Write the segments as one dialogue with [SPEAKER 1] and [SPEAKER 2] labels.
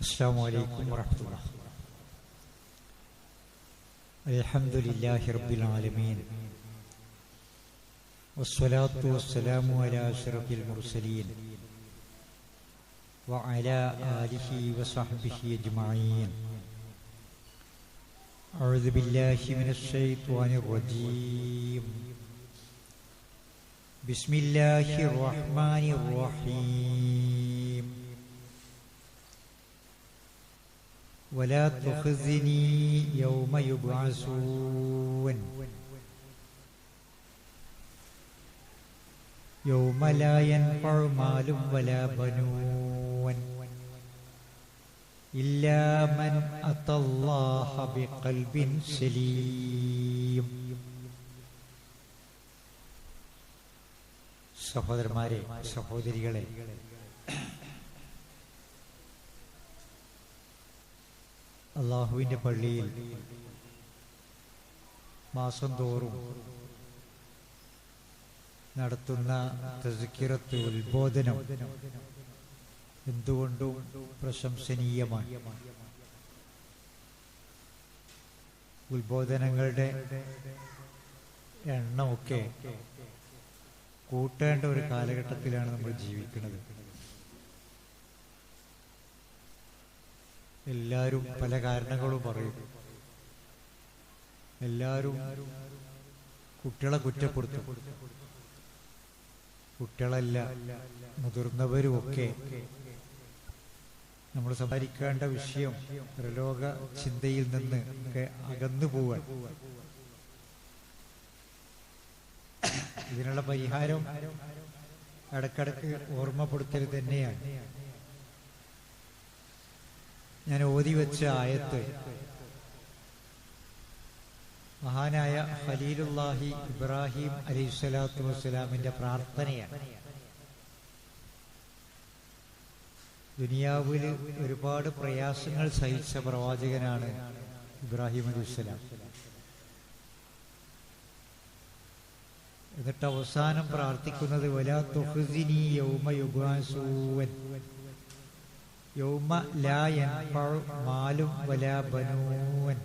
[SPEAKER 1] അസ്സലാമു അലൈക്കും വറഹ്മത്തുള്ളാഹി. അൽഹംദുലില്ലാഹി റബ്ബിൽ ആലമീൻ വസ്സലാത്തു വസ്സലാമു അലാ അഷ്റഫിൽ മുർസലീൻ വഅലാ ആലിഹി വസഹ്ബിഹി അജ്മഈൻ. അഊദു ബില്ലാഹി മിനശ് ശൈത്വാനിർ റജീം. ബിസ്മില്ലാഹിർ റഹ്മാനിർ റഹീം. ولا تخزني يوم يبعثون يوم لا ينفع مال ولا بنون إلا من أتى الله بقلب سليم. സഹോദരന്മാരെ, സഹോദരികളെ, അള്ളാഹുവിൻ്റെ പള്ളിയിൽ മാസം തോറും നടത്തുന്ന തസ്കിറത്ത് ഉത്ബോധനം എന്തുകൊണ്ടും പ്രശംസനീയമാണ്. ഉത്ബോധനങ്ങളുടെ എണ്ണമൊക്കെ കൂട്ടേണ്ട ഒരു കാലഘട്ടത്തിലാണ് നമ്മൾ ജീവിക്കുന്നത്. എല്ലാവരും പല കാരണങ്ങളും പറയും. എല്ലാവരും കുട്ടികളെ കുറ്റപ്പെടുത്തും. കുട്ടികളല്ല, മുതിർന്നവരുമൊക്കെ നമ്മൾ സംസാരിക്കേണ്ട വിഷയം പ്രലോക ചിന്തയിൽ നിന്ന് ഒക്കെ അകന്നു പോവാൻ. ഇതിനുള്ള പരിഹാരം ഇടക്കിടക്ക് ഓർമ്മപ്പെടുത്തൽ തന്നെയാണ്. ഞാൻ ഓതി വെച്ച ആയത്ത് മഹാനായ ഖലീലുല്ലാഹി ഇബ്രാഹിം അലൈഹിസ്സലാത്തു വസ്സലാമിന്റെ പ്രാർത്ഥനയാണ്. ദുനിയാവിൽ ഒരുപാട് പ്രയാസങ്ങൾ സഹിച്ച പ്രവാചകനാണ് ഇബ്രാഹിം അലൈഹിസ്സലാം. എന്നിട്ട് അവസാനം പ്രാർത്ഥിക്കുന്നത് വലാ തുഖ്സിനി യൗമ യുബ്അസൂൻ യൗമ ലാ യൻഫഉ മാലും വലാ ബനൂൻ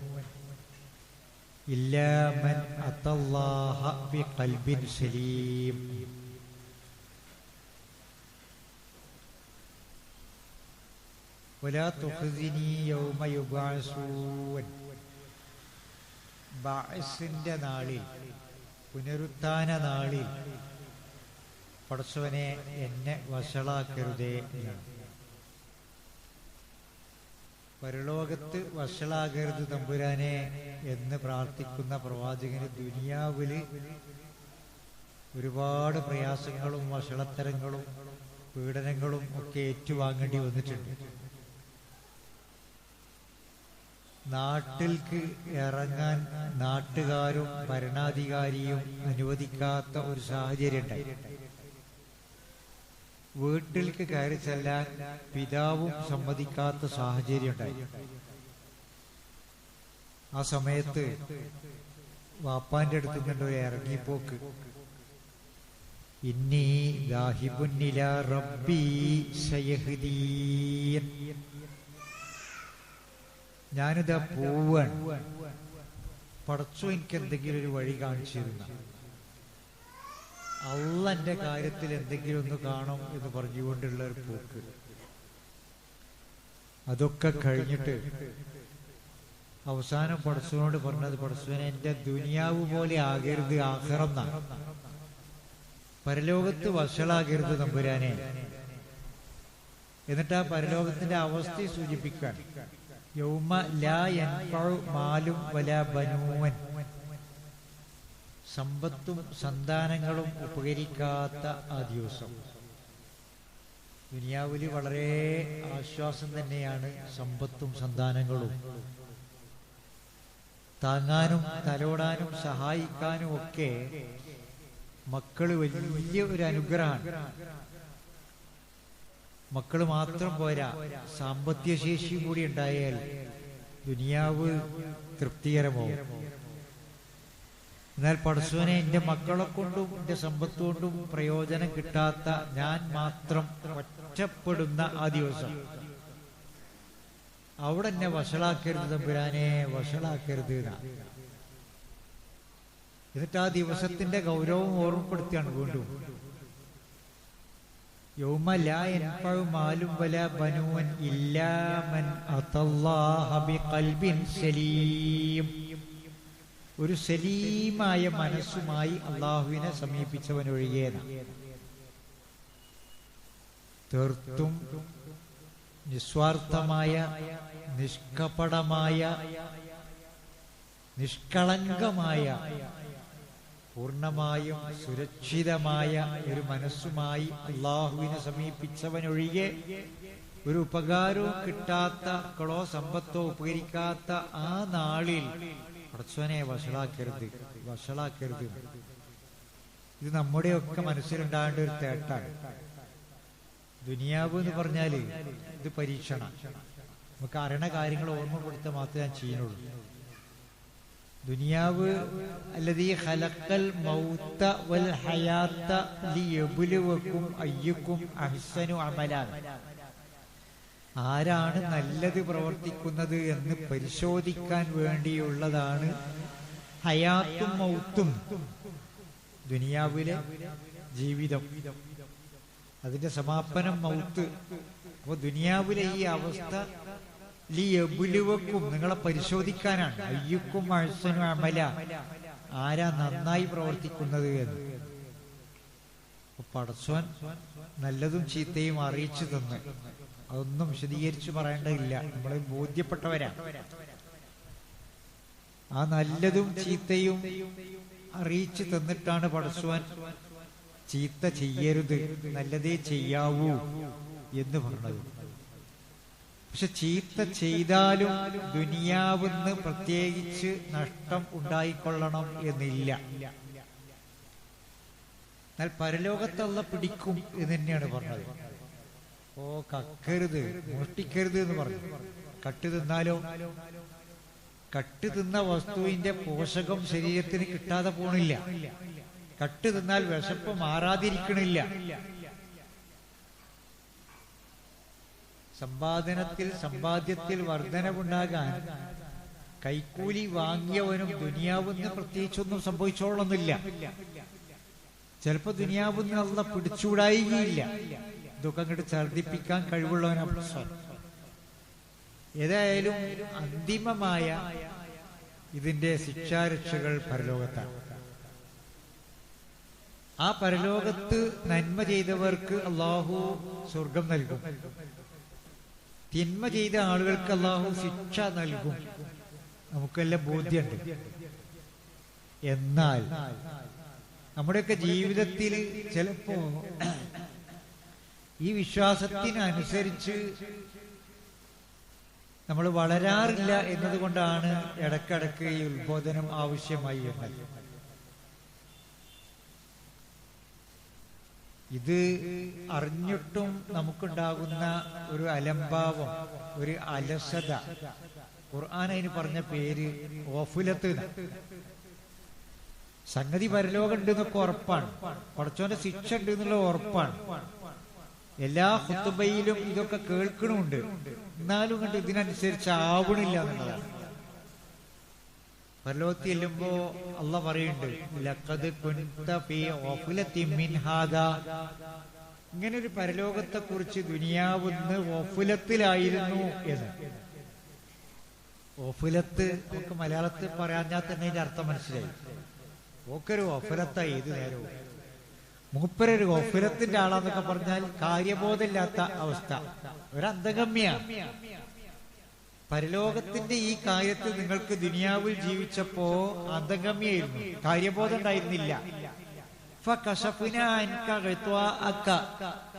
[SPEAKER 1] ഇല്ലാ മൻ അത്തല്ലാഹ ബിഖൽബിൻ സലീം. വലാ തുഖ്സിനി യൗമ യുബ്അസൂൻ. ബഅസിന്റെ നാളിൽ, പുനരുത്ഥാന നാളിൽ പടച്ചവനെ എന്നെ വഷളാക്കരുതേ എന്നാണ്. പരലോകത്ത് വഷളാകരുത് തമ്പുരാനെ എന്ന് പ്രാർത്ഥിക്കുന്ന പ്രവാചകന് ദുനിയാവില് ഒരുപാട് പ്രയാസങ്ങളും വഷളത്തരങ്ങളും പീഡനങ്ങളും ഒക്കെ ഏറ്റുവാങ്ങേണ്ടി വന്നിട്ടുണ്ട്. നാട്ടിൽക്ക് ഇറങ്ങാൻ നാട്ടുകാരും ഭരണാധികാരിയും അനുവദിക്കാത്ത ഒരു സാഹചര്യം ഉണ്ടായി. വീട്ടിലേക്ക് കയറി ചെല്ലാൻ പിതാവും സമ്മതിക്കാത്ത സാഹചര്യം ഉണ്ടായി. ആ സമയത്ത് വാപ്പാന്റെ അടുത്ത് നിന്നുണ്ട് ഒരു ഇറങ്ങിപ്പോക്ക്. ഇന്നി ദാഹിബുൻ ഇലാ റബ്ബി സയഹ്ദീൻ. ഞാനിതാ പോവാൻ, പടച്ചോ എനിക്ക് എന്തെങ്കിലും ഒരു വഴി കാണിച്ചു തരുന്ന, അള്ളാ എന്റെ കാര്യത്തിൽ എന്തെങ്കിലും ഒന്ന് കാണും എന്ന് പറഞ്ഞുകൊണ്ടുള്ള ഒരു പോക്ക്. അതൊക്കെ കഴിഞ്ഞിട്ട് അവസാനം പടച്ചവനോട് പറഞ്ഞത്, പടച്ചവനെ എന്റെ ദുനിയാവ് പോലെ ആകരുത് ആഖിറം, പരലോകത്ത് വഷളാകരുത് തമ്പുരാനെ. എന്നിട്ട് ആ പരലോകത്തിന്റെ അവസ്ഥയെ സൂചിപ്പിക്കാൻ യൗമ ലാ യൻഫഉ മാലും വലാ ബനൂൻ, സമ്പത്തും സന്താനങ്ങളും ഉപകരിക്കാത്ത ആ ദിവസം. ദുനിയാവില് വളരെ ആശ്വാസം തന്നെയാണ് സമ്പത്തും സന്താനങ്ങളും. താങ്ങാനും തലോടാനും സഹായിക്കാനും ഒക്കെ മക്കള് വലിയ ഒരു അനുഗ്രഹമാണ്. മക്കള് മാത്രം പോരാ, സാമ്പത്തിക ശേഷിയും കൂടി ഉണ്ടായാൽ ദുനിയാവ് തൃപ്തികരമാവും. എന്നാൽ പടച്ചവനെ എന്റെ മക്കളെ കൊണ്ടും എന്റെ സമ്പത്ത് കൊണ്ടും പ്രയോജനം കിട്ടാത്ത ഞാൻ മാത്രം ഒറ്റപ്പെടുന്ന ആ ദിവസം അവിടെ എന്നെ വഷളാക്കരുത് തമ്പുരാനെ, വഷളാക്കരുത്. എന്നിട്ട് ആ ദിവസത്തിന്റെ ഗൗരവം ഓർമ്മപ്പെടുത്തിയാണ് വീണ്ടും. യൗമ ലാ യൻഫഉ മാലും വലാ ബനൂൻ ഇല്ലാ മൻ അത്തല്ലാഹ ബിഖൽബിൻ സലീം. ഒരു സലീമായ മനസ്സുമായി അള്ളാഹുവിനെ സമീപിച്ചവനൊഴികേന. തീർത്തും നിസ്വാർത്ഥമായ, നിഷ്കപടമായ, നിഷ്കളങ്കമായ, പൂർണ്ണമായും സുരക്ഷിതമായ ഒരു മനസ്സുമായി അള്ളാഹുവിനെ സമീപിച്ചവനൊഴികെ ഒരു ഉപകാരവും കിട്ടാത്ത മക്കളോ സമ്പത്തോ ഉപകരിക്കാത്ത ആ നാളിൽ പടച്ചവനെ വഷളാക്കരുത്, വഷളാക്കരുത്. ഇത് നമ്മുടെയൊക്കെ മനസ്സിലുണ്ടാകേണ്ട ഒരു തേട്ടാണ്. ദുനിയാവ് എന്ന് പറഞ്ഞാല് ഇത് പരീക്ഷണ. നമുക്ക് അറിയണ കാര്യങ്ങൾ ഓർമ്മപ്പെടുത്താൻ മാത്രമേ ഞാൻ ചെയ്യുന്നുള്ളൂ. ദുനിയാവ് അല്ലദീ ഖലഖൽ മൗത വൽ ഹയാത ലിയബ്ലുവക്കും അയ്യുക്കും അഹ്സനു അമലാൻ. ആരാണ് നല്ലത് പ്രവർത്തിക്കുന്നത് എന്ന് പരിശോധിക്കാൻ വേണ്ടിയുള്ളതാണ് ഹയാത്തും മൗത്തും, ദുനിയാവിലെ ജീവിതം. അതിന്റെ സമാപനം മൗത്ത്. അപ്പൊ ദുനിയാവിലെ ഈ അവസ്ഥ ലിയബ്ലുവക്കും, നിങ്ങളെ പരിശോധിക്കാനാണ്. അയ്യുക്കും അഹ്സനു അമല, ആരാ നന്നായി പ്രവർത്തിക്കുന്നത് എന്ന്. പടച്ചോൻ നല്ലതും ചീത്തയും അറിയിച്ചു തന്ന്, അതൊന്നും വിശദീകരിച്ചു പറയേണ്ടതില്ല, നമ്മളെ ബോധ്യപ്പെട്ടവരാണ്. ആ നല്ലതും ചീത്തയും അറിയിച്ചു തന്നിട്ടാണ് പടച്ചോൻ ചീത്ത ചെയ്യരുത്, നല്ലതേ ചെയ്യാവൂ എന്ന് പറഞ്ഞത്. പക്ഷെ ചീത്ത ചെയ്താലും ദുനിയാവിന്ന് പ്രത്യേകിച്ച് നഷ്ടം ഉണ്ടായിക്കൊള്ളണം എന്നില്ല. എന്നാൽ പരലോകത്തുള്ള പിടിക്കും എന്ന് തന്നെയാണ് പറഞ്ഞത്. ഓ കക്കരുത്, മോഷ്ടിക്കരുത് എന്ന് പറഞ്ഞു. കട്ട് തിന്നാലോ? കട്ട് തിന്ന വസ്തുവിന്റെ പോഷകം ശരീരത്തിന് കിട്ടാതെ പോണില്ല. കട്ട് തിന്നാൽ വിശപ്പ് മാറാതിരിക്കണില്ല. സമ്പാദ്യത്തിൽ വർധനവുണ്ടാകാൻ കൈക്കൂലി വാങ്ങിയവനും ദുനിയാവെന്ന് പ്രത്യേകിച്ചൊന്നും സംഭവിച്ചോളൊന്നുമില്ല. ചിലപ്പോ ദുനിയാവെന്ന് അള്ള പിടിച്ചുകൂടായികയില്ല. ഇതൊക്കെ അങ്ങോട്ട് ഛർദിപ്പിക്കാൻ കഴിവുള്ളവനാണ്. ഏതായാലും അന്തിമമായ ഇതിന്റെ ശിക്ഷാരക്ഷകൾ പരലോകത്താണ്. ആ പരലോകത്ത് നന്മ ചെയ്തവർക്ക് അള്ളാഹു സ്വർഗം നൽകും, തിന്മ ചെയ്ത ആളുകൾക്ക് അള്ളാഹു ശിക്ഷ നൽകും. നമുക്കെല്ലാം ബോധ്യമുണ്ട്. എന്നാൽ നമ്മുടെയൊക്കെ ജീവിതത്തിൽ ചിലപ്പോ ഈ വിശ്വാസത്തിനനുസരിച്ച് നമ്മൾ വളരാറില്ല എന്നതുകൊണ്ടാണ് ഇടക്കിടക്ക് ഈ ഉത്ബോധനം ആവശ്യമായി വരുന്നത്. ഇത് അറിഞ്ഞിട്ടും നമുക്കുണ്ടാകുന്ന ഒരു അലംഭാവം, ഒരു അലസത, ഖുർആൻ അതിന് പറഞ്ഞ പേര് ഗഫലത്ത്. സംഗതി പരലോകം ഉണ്ട് എന്നൊക്കെ ഉറപ്പാണ്, പടച്ചോന്റെ ശിക്ഷ ഉണ്ട് എന്നുള്ള ഉറപ്പാണ്. എല്ലാ ഖുതുബയിലും ഇതൊക്കെ കേൾക്കണമുണ്ട്. എന്നാലും കണ്ട് ഇതിനനുസരിച്ച് ആവണില്ല എന്നുള്ളതാണ്. പരലോകത്ത് ചെല്ലുമ്പോ അള്ളാഹ് പറയുന്നുണ്ട്, ലഖദ് കുൻത ഫീ ഗഫലത്തിൻ മിൻ ഹാദാ. ഇങ്ങനെ ഒരു പരലോകത്തെ കുറിച്ച് ദുനിയാവിന്ന് ഗഫലത്തിലായിരുന്നു എന്ന്. ഗഫലത്ത് നമുക്ക് മലയാളത്തിൽ പറയാഞ്ഞാൽ തന്നെ അതിന്റെ അർത്ഥം മനസ്സിലായി. ഓക്കൊരു ഗഫലത്തായി ഏത് നേരവും. മൂപ്പരൊരു ഗഫലത്തിന്റെ ആളാന്നൊക്കെ പറഞ്ഞാൽ കാര്യബോധമില്ലാത്ത അവസ്ഥ, ഒരു അന്ധഗമ്യാണ്. പരലോകത്തിന്റെ ഈ കാര്യത്തിൽ നിങ്ങൾക്ക് ദുനിയാവിൽ ജീവിച്ചപ്പോ അന്ധഗമ്യായിരുന്നു, കാര്യബോധം ഉണ്ടായിരുന്നില്ല.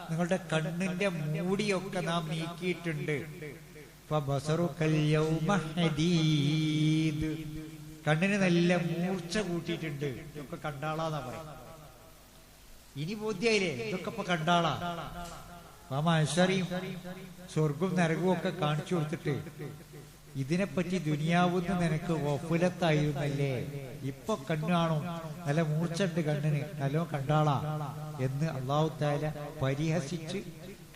[SPEAKER 1] നിങ്ങളുടെ കണ്ണിന്റെ മൂടിയൊക്കെ നാം നീക്കിയിട്ടുണ്ട്. കണ്ണിന് നല്ല മൂർച്ച കൂട്ടിയിട്ടുണ്ട്. ഇതൊക്കെ കണ്ടാളാന്നാ പറയും. ഇനി ബോധ്യായില്ലേ ഇതൊക്കെ ഇപ്പൊ കണ്ടാളാ. മനുഷ്യരെയും സ്വർഗവും നരകവും ഒക്കെ കാണിച്ചു കൊടുത്തിട്ട് ഇതിനെപ്പറ്റി ദുനിയാവുന്ന നിനക്ക് ഗഫലത്തായിരുന്നല്ലേ, ഇപ്പൊ കണ്ണാണോ നല്ല മൂർച്ചണ്ട് കണ്ണിന്, നല്ലോ കണ്ടാളാ എന്ന് അല്ലാഹു തആല പരിഹസിച്ച്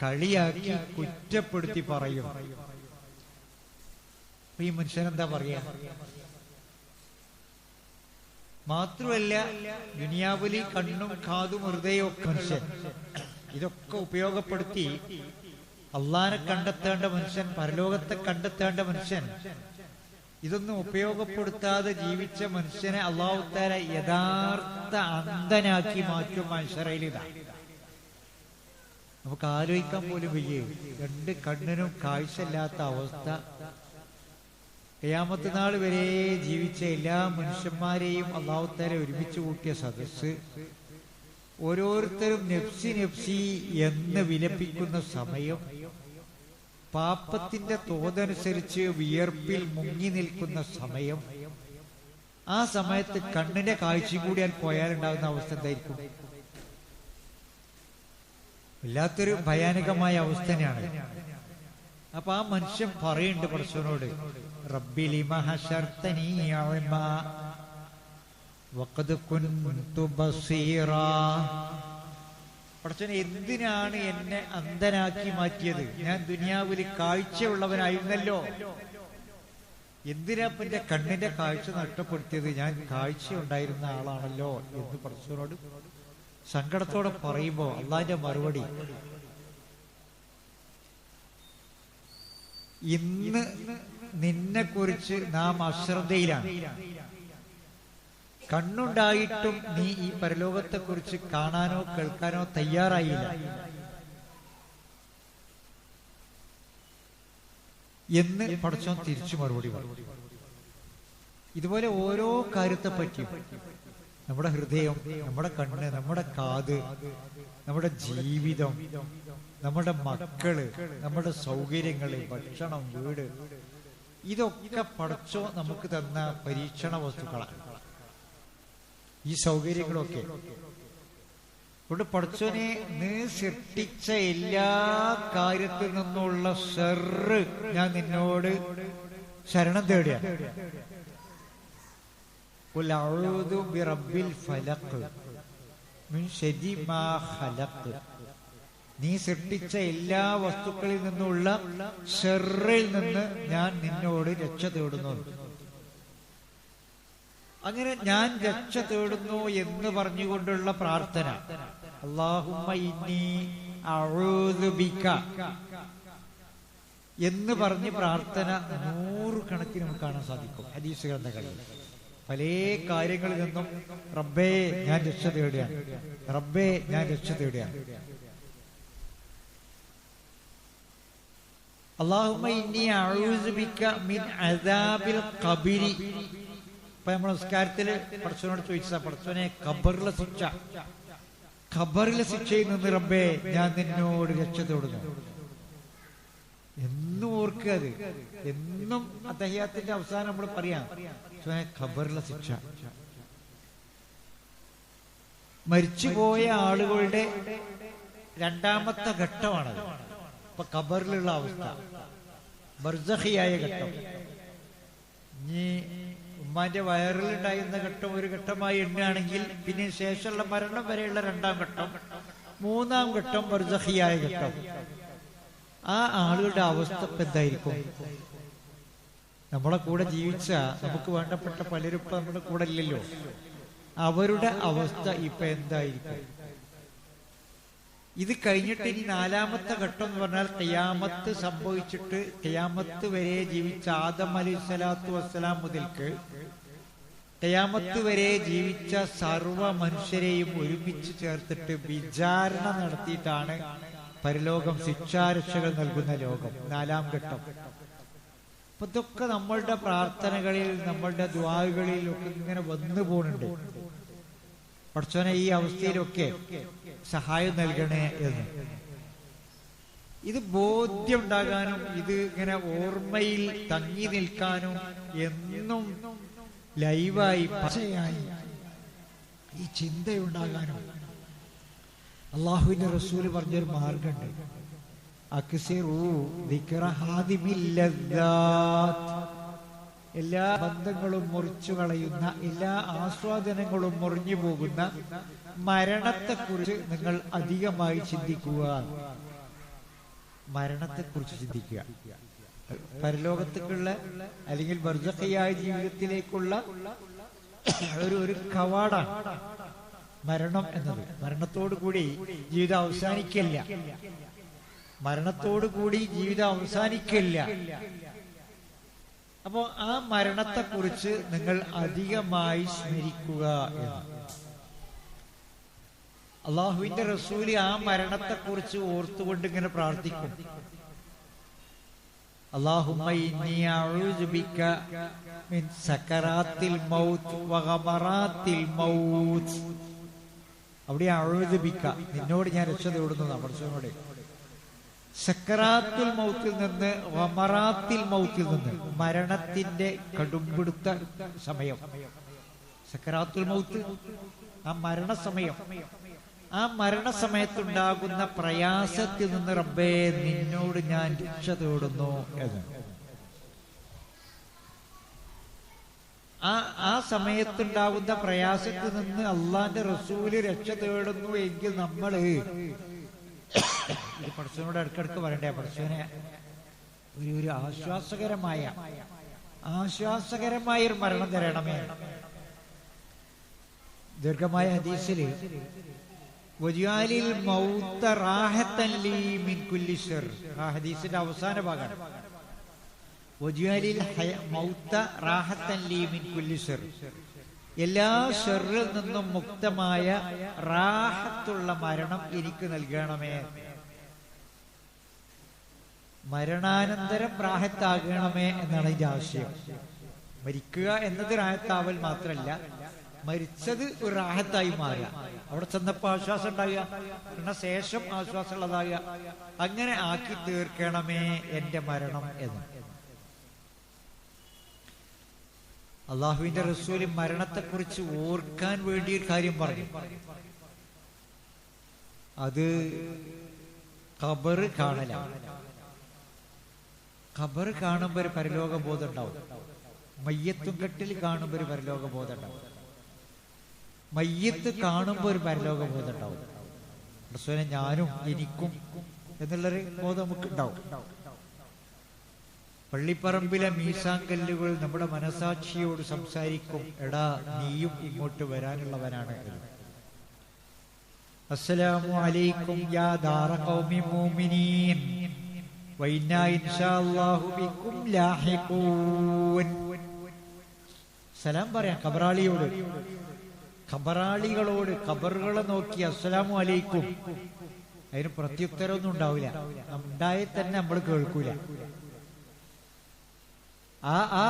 [SPEAKER 1] കളിയാക്കി കുറ്റപ്പെടുത്തി പറയും. അപ്പൊ ഈ മനുഷ്യനെന്താ പറയാ? മാത്രമല്ല ദുനിയാവിൽ കണ്ണും കാതും ഹൃദയവും ഒക്കെ മനുഷ്യൻ ഇതൊക്കെ ഉപയോഗപ്പെടുത്തി അള്ളാനെ കണ്ടെത്തേണ്ട മനുഷ്യൻ, പരലോകത്തെ കണ്ടെത്തേണ്ട മനുഷ്യൻ, ഇതൊന്നും ഉപയോഗപ്പെടുത്താതെ ജീവിച്ച മനുഷ്യനെ അള്ളാഹു തആല യഥാർത്ഥ അന്ധനാക്കി മാറ്റും. മനുഷ്യരയിലിതാ നമുക്ക് ആലോചിക്കാൻ പോലും വയ്യ. രണ്ട് കണ്ണിനും കാഴ്ചയില്ലാത്ത അവസ്ഥ. ഖിയാമത്ത് നാൾ വരെ ജീവിച്ച എല്ലാ മനുഷ്യന്മാരെയും അള്ളാഹു തആല ഒരുമിച്ച് കൂട്ടിയ സദസ്സ്, ഓരോരുത്തരും നഫ്സി നഫ്സി എന്ന് വിലപിക്കുന്ന സമയം, പാപത്തിന്റെ തോതനുസരിച്ച് വിയർപ്പിൽ മുങ്ങി നിൽക്കുന്ന സമയം, ആ സമയത്ത് കണ്ണിന്റെ കാഴ്ചയും കൂടി പോയാലുണ്ടാകുന്ന അവസ്ഥ എന്തായിരിക്കും? വല്ലാത്തൊരു ഭയാനകമായ അവസ്ഥ തന്നെയാണ്. അപ്പൊ ആ മനുഷ്യൻ പറയുന്നുണ്ട് പടച്ചവനോട്, റബ്ബി ലിമ ഹശർതനീ അഅ്മാ വഖദ് കുൻതു ബസീറാ. പടച്ചവനെ, എന്തിനാണ് എന്നെ അന്ധനാക്കി മാറ്റിയത്? ഞാൻ ദുനിയാവിൽ കാഴ്ചയുള്ളവനായിരുന്നല്ലോ. എന്തിനാ എന്റെ കണ്ണിന്റെ കാഴ്ച നഷ്ടപ്പെടുത്തിയത്? ഞാൻ കാഴ്ച ഉണ്ടായിരുന്ന ആളാണല്ലോ എന്ന് പടച്ചവനോട് സങ്കടത്തോടെ പറയുമ്പോ അള്ളാന്റെ മറുപടി, ഇന്ന് നിന്നെ കുറിച്ച് നാം അശ്രദ്ധയിലാണ്. കണ്ണുണ്ടായിട്ടും നീ ഈ പരലോകത്തെ കുറിച്ച് കാണാനോ കേൾക്കാനോ തയ്യാറായില്ല എന്ന് പടച്ചോൻ തിരിച്ചു മറുപടി പറഞ്ഞു. ഇതുപോലെ ഓരോ കാര്യത്തെ പറ്റിയും നമ്മുടെ ഹൃദയം, നമ്മുടെ കണ്ണ്, നമ്മുടെ കാത്, നമ്മുടെ ജീവിതം, നമ്മുടെ മക്കള്, നമ്മുടെ സൗകര്യങ്ങള്, ഭക്ഷണം, വീട്, ഇതൊക്കെ പടച്ചോ നമുക്ക് തന്ന പരീക്ഷണ വസ്തുക്കളാണ്. ഈ സൗകര്യങ്ങളൊക്കെ കൊണ്ട് പടച്ചോനെ നീ സൃഷ്ടിച്ച എല്ലാ കാര്യത്തിൽ നിന്നുള്ള ഷർറ് ഞാൻ നിന്നോട് ശരണം തേടുകയാണ്. ഖുൽ അഊദു ബിറബ്ബിൽ ഫലഖ് മിൻ ശർരി മാ ഖലഖ്. നീ സൃഷ്ടിച്ച എല്ലാ വസ്തുക്കളിൽ നിന്നുള്ള ഷർറിൽ നിന്ന് ഞാൻ നിന്നോട് രക്ഷ തേടുന്നു. അങ്ങനെ ഞാൻ രക്ഷ തേടുന്നു എന്ന് പറഞ്ഞുകൊണ്ടുള്ള പ്രാർത്ഥന, അല്ലാഹുമ്മ ഇന്നി അഊദു ബിക എന്ന് പറഞ്ഞ് പ്രാർത്ഥന 100 കണക്കിന് നമുക്ക് കാണാൻ സാധിക്കും ഹദീസ് ഗ്രന്ഥങ്ങളിൽ. പല കാര്യങ്ങളിൽ നിന്നും റബ്ബേ ഞാൻ രക്ഷ തേടുകയാണ്, റബ്ബേ ഞാൻ രക്ഷ തേടുകയാണ്. അല്ലാഹുമ്മ ഇന്നി അഊദു ബിക മിൻ അദാബിൽ ഖബരി. ഇപ്പൊ നമ്മൾ നിസ്കാരത്തില് പടച്ചവനോട് ചോദിച്ചതാ, പടച്ചവനെ ഖബറിലെ ശിക്ഷ, ഖബറിലെ ശിക്ഷയിൽ നിന്ന് റബ്ബേ ഞാൻ നിന്നോട് രക്ഷ തേടുന്നു. എന്നും ഓർക്കുക, അത് എന്നും അത്തഹിയ്യാത്തിന്റെ അവസാനം നമ്മൾ പറയാം, ഖബറിലെ ശിക്ഷ. മരിച്ചുപോയ ആളുകളുടെ രണ്ടാമത്തെ ഘട്ടമാണത്. ഇപ്പൊ ഖബറിലുള്ള അവസ്ഥ, ബർസഖിയായ ഘട്ടം. ഇനി ഉമ്മാന്റെ വയറിലുണ്ടായിരുന്ന ഘട്ടം ഒരു ഘട്ടമായി എണ്ണുകയാണെങ്കിൽ പിന്നെ ശേഷമുള്ള മരണം വരെയുള്ള 2ാം ഘട്ടം, 3ാം ഘട്ടം ബർസഖിയായ ഘട്ടം. ആ ആളുകളുടെ അവസ്ഥ ഇപ്പൊ എന്തായിരിക്കും? നമ്മളെ കൂടെ ജീവിച്ച നമുക്ക് വേണ്ടപ്പെട്ട പലരും ഇപ്പൊ നമ്മുടെ കൂടെ ഇല്ലല്ലോ. അവരുടെ അവസ്ഥ ഇപ്പൊ എന്തായിരിക്കും? ഇത് കഴിഞ്ഞിട്ട് ഇനി 4ാമത്തെ ഘട്ടം എന്ന് പറഞ്ഞാൽ ഖിയാമത്ത് സംഭവിച്ചിട്ട് ഖിയാമത്ത് വരെ ജീവിച്ച ആദം അലൈഹിസ്സലാത്തു വസ്സലാം മുതൽക്ക് ഖിയാമത്ത് വരെ ജീവിച്ച സർവ മനുഷ്യരെയും ഒരുമിച്ച് ചേർത്തിട്ട് വിചാരണ നടത്തിയിട്ടാണ് പരലോകം ശിക്ഷാരക്ഷകൾ നൽകുന്ന ലോകം, 4ാം ഘട്ടം. അപ്പൊ ഇതൊക്കെ നമ്മളുടെ പ്രാർത്ഥനകളിൽ, നമ്മളുടെ ദുആകളിൽ ഒക്കെ ഇങ്ങനെ വന്നു പോകുന്നുണ്ട്. പടച്ചോനെ ഈ അവസ്ഥയിലൊക്കെ സഹായം നൽകണേ എന്ന്. ഇത് ബോധ്യം ഉണ്ടാകാനും ഇത് ഇങ്ങനെ ഓർമ്മയിൽ തങ്ങി നിൽക്കാനും എന്നും ലൈവായി പച്ചയായി ഈ ചിന്തയുണ്ടാകാനും അള്ളാഹുവിന്റെ റസൂല് പറഞ്ഞൊരു മാർഗമുണ്ട്. അക്സിറൂ ദിക്റ ഹാദിമിൽ ലദ്ദാത്ത്. എല്ലാ ബന്ധങ്ങളും മുറിച്ചു കളയുന്ന, എല്ലാ ആസ്വാദനങ്ങളും മുറിഞ്ഞു പോകുന്ന മരണത്തെക്കുറിച്ച് നിങ്ങൾ അധികമായി ചിന്തിക്കുക. മരണത്തെക്കുറിച്ച് ചിന്തിക്കുക. പരലോകത്തേക്കുള്ള അല്ലെങ്കിൽ ബർസഖിയായ ജീവിതത്തിലേക്കുള്ള ഒരു കവാടാണ് മരണം എന്നത്. മരണത്തോടു കൂടി ജീവിതം അവസാനിക്കില്ല. മരണത്തോടു കൂടി ജീവിതം അവസാനിക്കില്ല. അപ്പോ ആ മരണത്തെക്കുറിച്ച് നിങ്ങൾ അധികമായി സ്മരിക്കുക എന്ന് അള്ളാഹുവിന്റെ റസൂല് ആ മരണത്തെക്കുറിച്ച് ഓർത്തുകൊണ്ട് ഇങ്ങനെ പ്രാർത്ഥിക്കും. അല്ലാഹുമ്മ ഇന്നി അഊദു ബിക മിൻ സകറാത്തിൽ മൗത്ത് വഗമറാത്തിൽ മൗത്ത്. അവിടെ അഊദു ബിക, നിന്നോട് ഞാൻ രക്ഷ തേടുന്നു. പടച്ചവനോട് സക്കറാത്തുൽ മൗത്തിൽ നിന്ന് വമറാത്തിൽ മൗത്തിൽ നിന്ന്, മരണത്തിന്റെ കടുംപിടുത്ത സമയം. സക്കറാത്തുൽ മൗത്ത് ആ മരണസമയം. ആ മരണസമയത്തുണ്ടാകുന്ന പ്രയാസത്തിൽ നിന്ന് റബ്ബേ നിന്നോട് ഞാൻ രക്ഷ തേടുന്നു എന്ന്. ആ സമയത്തുണ്ടാകുന്ന പ്രയാസത്തിൽ നിന്ന് അള്ളാന്റെ റസൂല് രക്ഷ തേടുന്നു എങ്കിൽ നമ്മള് ഇത് പടച്ചവനോട് ഇടക്കിടക്ക് പറയണ്ടേ, പടച്ചവനെ ഒരു ആശ്വാസകരമായ ഒരു മരണം തരണമേ. ദീർഘമായ ഹദീസില് വജാലിൽ മൗത റാഹത്തൻ ലീ മിൻ കുല്ലി ശർ, ആ ഹദീസിന്റെ അവസാന ഭാഗമാണ്. വജാലിൽ മൗത റാഹത്തൻ ലീ മിൻ കുല്ലി ശർ, എല്ലാ ഷർറിൽ നിന്നും മുക്തമായ റാഹത്തുള്ള മരണം എനിക്ക് നൽകണമേ. മരണാനന്തരം റാഹത്താകണമേ എന്നാണ് ഇതിന്റെ ആശയം. മരിക്കുക എന്നത് റാഹത്താവൽ മാത്രമല്ല, മരിച്ചത് ഒരു റാഹത്തായി മാറുക. അവിടെ ചെന്നപ്പോ ആശ്വാസം ഉണ്ടാകുക, പിന്നെ ശേഷം ആശ്വാസമുള്ളതാകുക. അങ്ങനെ ആക്കി തീർക്കണമേ എന്റെ മരണം എന്ന്. അള്ളാഹുവിന്റെ റസൂല് മരണത്തെക്കുറിച്ച് ഓർക്കാൻ വേണ്ടി ഒരു കാര്യം പറഞ്ഞു. അത് ഖബർ കാണലാണ്. ഖബർ കാണുമ്പോ ഒരു പരലോക ബോധം ഉണ്ടാവും. മയ്യത്തും കെട്ടിൽ കാണുമ്പോ ഒരു പരലോക ബോധം ഉണ്ടാവും. മയ്യത്ത് കാണുമ്പോ ഒരു പരലോക ബോധം ഉണ്ടാവും. റസൂലെ ഞാനും എനിക്കും എന്നുള്ളൊരു ബോധം നമുക്ക് ഉണ്ടാവും. പള്ളിപ്പറമ്പിലെ മീസാങ്കല്ലുകൾ നമ്മുടെ മനസാക്ഷിയോട് സംസാരിക്കും, എടാ നീയും ഇങ്ങോട്ട് വരാനുള്ളവനാണ്. അസ്സലാമു അലൈക്കും യാ ദാറ ഖൗമി മുഅ്മിനീൻ വഇന്നാ ഇൻഷാഅല്ലാഹു ബിക്കും ലാഹിഖൂൻ. സലാം പറയാം ഖബറാളിയോട്, ഖബറാളികളോട്. ഖബറുകളെ നോക്കി അസ്സലാമു അലൈക്കും, അതിന് പ്രത്യുത്തരമൊന്നും ഉണ്ടാവില്ല. ഉണ്ടായി തന്നെ നമ്മൾ കേൾക്കൂല. ആ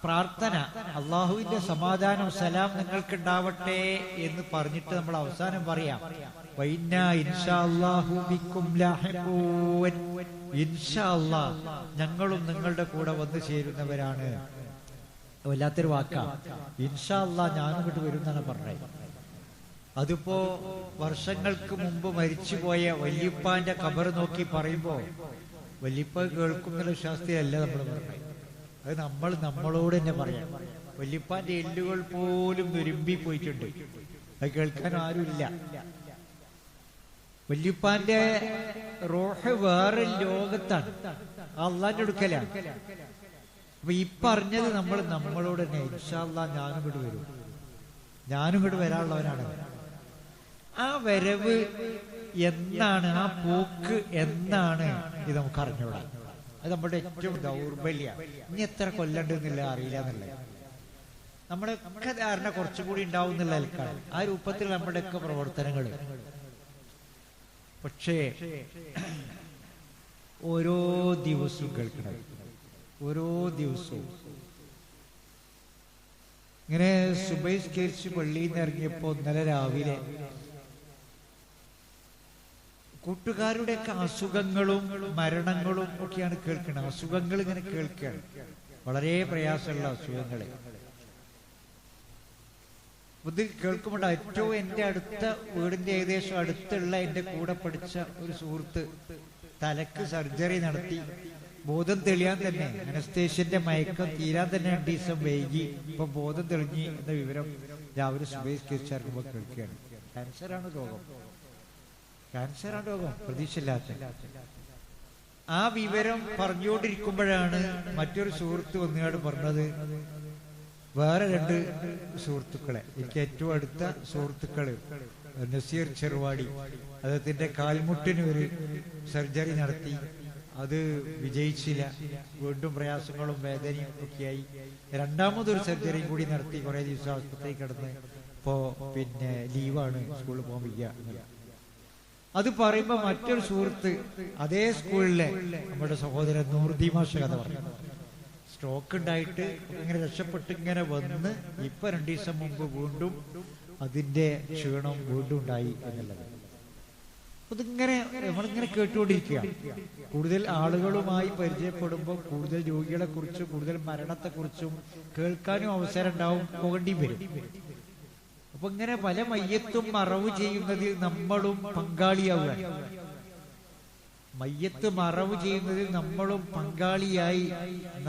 [SPEAKER 1] പ്രാർത്ഥന അള്ളാഹുവിന്റെ സമാധാനം സലാം നിങ്ങൾക്ക് ഉണ്ടാവട്ടെ എന്ന് പറഞ്ഞിട്ട് നമ്മൾ അവസാനം പറയാം വഇന്നാ ഇൻഷാഅല്ലാഹു ബിക്കും ലാഹിഖൂൻ, ഇൻഷാ അല്ലാഹ് ഞങ്ങളും നിങ്ങളുടെ കൂടെ വന്നു ചേരുന്നവരാണ്. വല്ലാത്തൊരു വാക്കാ, ഇൻഷാ അല്ലാഹ് ഞാനും ഇങ്ങോട്ട് വരും എന്നാണ് പറഞ്ഞത്. അതിപ്പോ വർഷങ്ങൾക്ക് മുമ്പ് മരിച്ചുപോയ വല്യപ്പാന്റെ ഖബർ നോക്കി പറയുമ്പോ വല്യപ്പ കേൾക്കുന്നുള്ള ശാസ്ത്രീയല്ല നമ്മൾ പറഞ്ഞത്. അത് നമ്മളോട് തന്നെ പറയാം. വല്യപ്പാന്റെ എല്ലുകൾ പോലും നുരുമ്പി പോയിട്ടുണ്ട്, അത് കേൾക്കാൻ ആരുമില്ല. വല്യപ്പാന്റെ റൂഹ് വേറെ ലോകത്താണ്, അള്ളാന്റെ അടുക്കലാണ്. അപ്പൊ ഈ പറഞ്ഞത് നമ്മളോട് തന്നെ ഇൻഷാ അല്ലാഹ് ഞാനും ഇങ്ങോട്ട് വരും, ഞാനും ഇങ്ങോട്ട് വരാനുള്ളവനാണ്. ആ വരവ് എന്നാണ്, ആ പോക്ക് എന്നാണ്, ഇത് നമുക്ക് അറിഞ്ഞൂടാ. അത് നമ്മുടെ ഏറ്റവും ദൗർബല്യ. ഇനി എത്ര കൊല്ലണ്ടെന്നില്ല അറിയില്ല എന്നുള്ളത് നമ്മുടെ ഒക്കെ ധാരണ കുറച്ചുകൂടി ഉണ്ടാവും എന്നുള്ള ആൾക്കാണ്. ആ രൂപത്തിൽ നമ്മുടെയൊക്കെ പ്രവർത്തനങ്ങൾ. പക്ഷേ ഓരോ ദിവസവും കേൾക്കണം, ഓരോ ദിവസവും ഇങ്ങനെ സുബൈസ്കരിച്ച് പള്ളിയിൽ നിന്ന് ഇറങ്ങിയപ്പോ ഇന്നലെ രാവിലെ കൂട്ടുകാരുടെയൊക്കെ അസുഖങ്ങളും മരണങ്ങളും ഒക്കെയാണ് കേൾക്കുന്നത്. അസുഖങ്ങൾ ഇങ്ങനെ കേൾക്കുകയാണ്, വളരെ പ്രയാസമുള്ള അസുഖങ്ങളെ. ഇത് കേൾക്കുമ്പോൾ ഏറ്റവും എൻ്റെ അടുത്ത വീടിന്റെ ഏകദേശം അടുത്തുള്ള എൻ്റെ കൂടെ പഠിച്ച ഒരു സുഹൃത്ത് തലക്ക് സർജറി നടത്തി. ബോധം തെളിയാൻ തന്നെ, അനസ്തേഷ്യന്റെ മയക്കം തീരാൻ തന്നെ 2 ദിവസം വൈകി. ഇപ്പൊ ബോധം തെളിഞ്ഞി എന്ന വിവരം രാവിലെ സുബഹിസ്കരിച്ചിറങ്ങുമ്പോൾ കേൾക്കുകയാണ്. ക്യാൻസറാണ് രോഗം, ക്യാൻസറാണ് രോഗം, പ്രതീക്ഷയില്ലാത്ത. ആ വിവരം പറഞ്ഞുകൊണ്ടിരിക്കുമ്പോഴാണ് മറ്റൊരു സുഹൃത്ത് വന്നുകാട് പറഞ്ഞത്, വേറെ രണ്ട് സുഹൃത്തുക്കളെ, എനിക്ക് ഏറ്റവും അടുത്ത സുഹൃത്തുക്കള് നസീർ ചെറുവാടി, അദ്ദേഹത്തിന്റെ കാൽമുട്ടിന് ഒരു സർജറി നടത്തി, അത് വിജയിച്ചില്ല, വീണ്ടും പ്രയാസങ്ങളും വേദനയും ഒക്കെയായി. രണ്ടാമതൊരു സർജറിയും കൂടി നടത്തി, കുറെ ദിവസം ആശുപത്രിയിൽ കിടന്ന് ഇപ്പോ പിന്നെ ലീവാണ്, സ്കൂളിൽ പോകാൻ വയ്യ. അത് പറയുമ്പോ മറ്റൊരു സുഹൃത്ത് അതേ സ്കൂളിലെ നമ്മുടെ സഹോദരൻ നൂർദി മാഷ കഥ പറഞ്ഞു. സ്ട്രോക്ക് ഉണ്ടായിട്ട് ഇങ്ങനെ രക്ഷപ്പെട്ട് ഇങ്ങനെ വന്ന് ഇപ്പൊ 2 ദിവസം മുമ്പ് വീണ്ടും അതിന്റെ ക്ഷീണം വീണ്ടും ഉണ്ടായി എന്നുള്ളത്. അതിങ്ങനെ നമ്മളിങ്ങനെ കേട്ടുകൊണ്ടിരിക്കുക. കൂടുതൽ ആളുകളുമായി പരിചയപ്പെടുമ്പോൾ കൂടുതൽ രോഗികളെ കുറിച്ചും കൂടുതൽ മരണത്തെക്കുറിച്ചും കേൾക്കാനും അവസരം ഉണ്ടാവും, പോകേണ്ടി വരും. അപ്പൊ ഇങ്ങനെ പല മയ്യത്തും മറവ് ചെയ്യുന്നതിൽ നമ്മളും പങ്കാളിയാവുക. മയ്യത്ത് മറവ് ചെയ്യുന്നതിൽ നമ്മളും പങ്കാളിയായി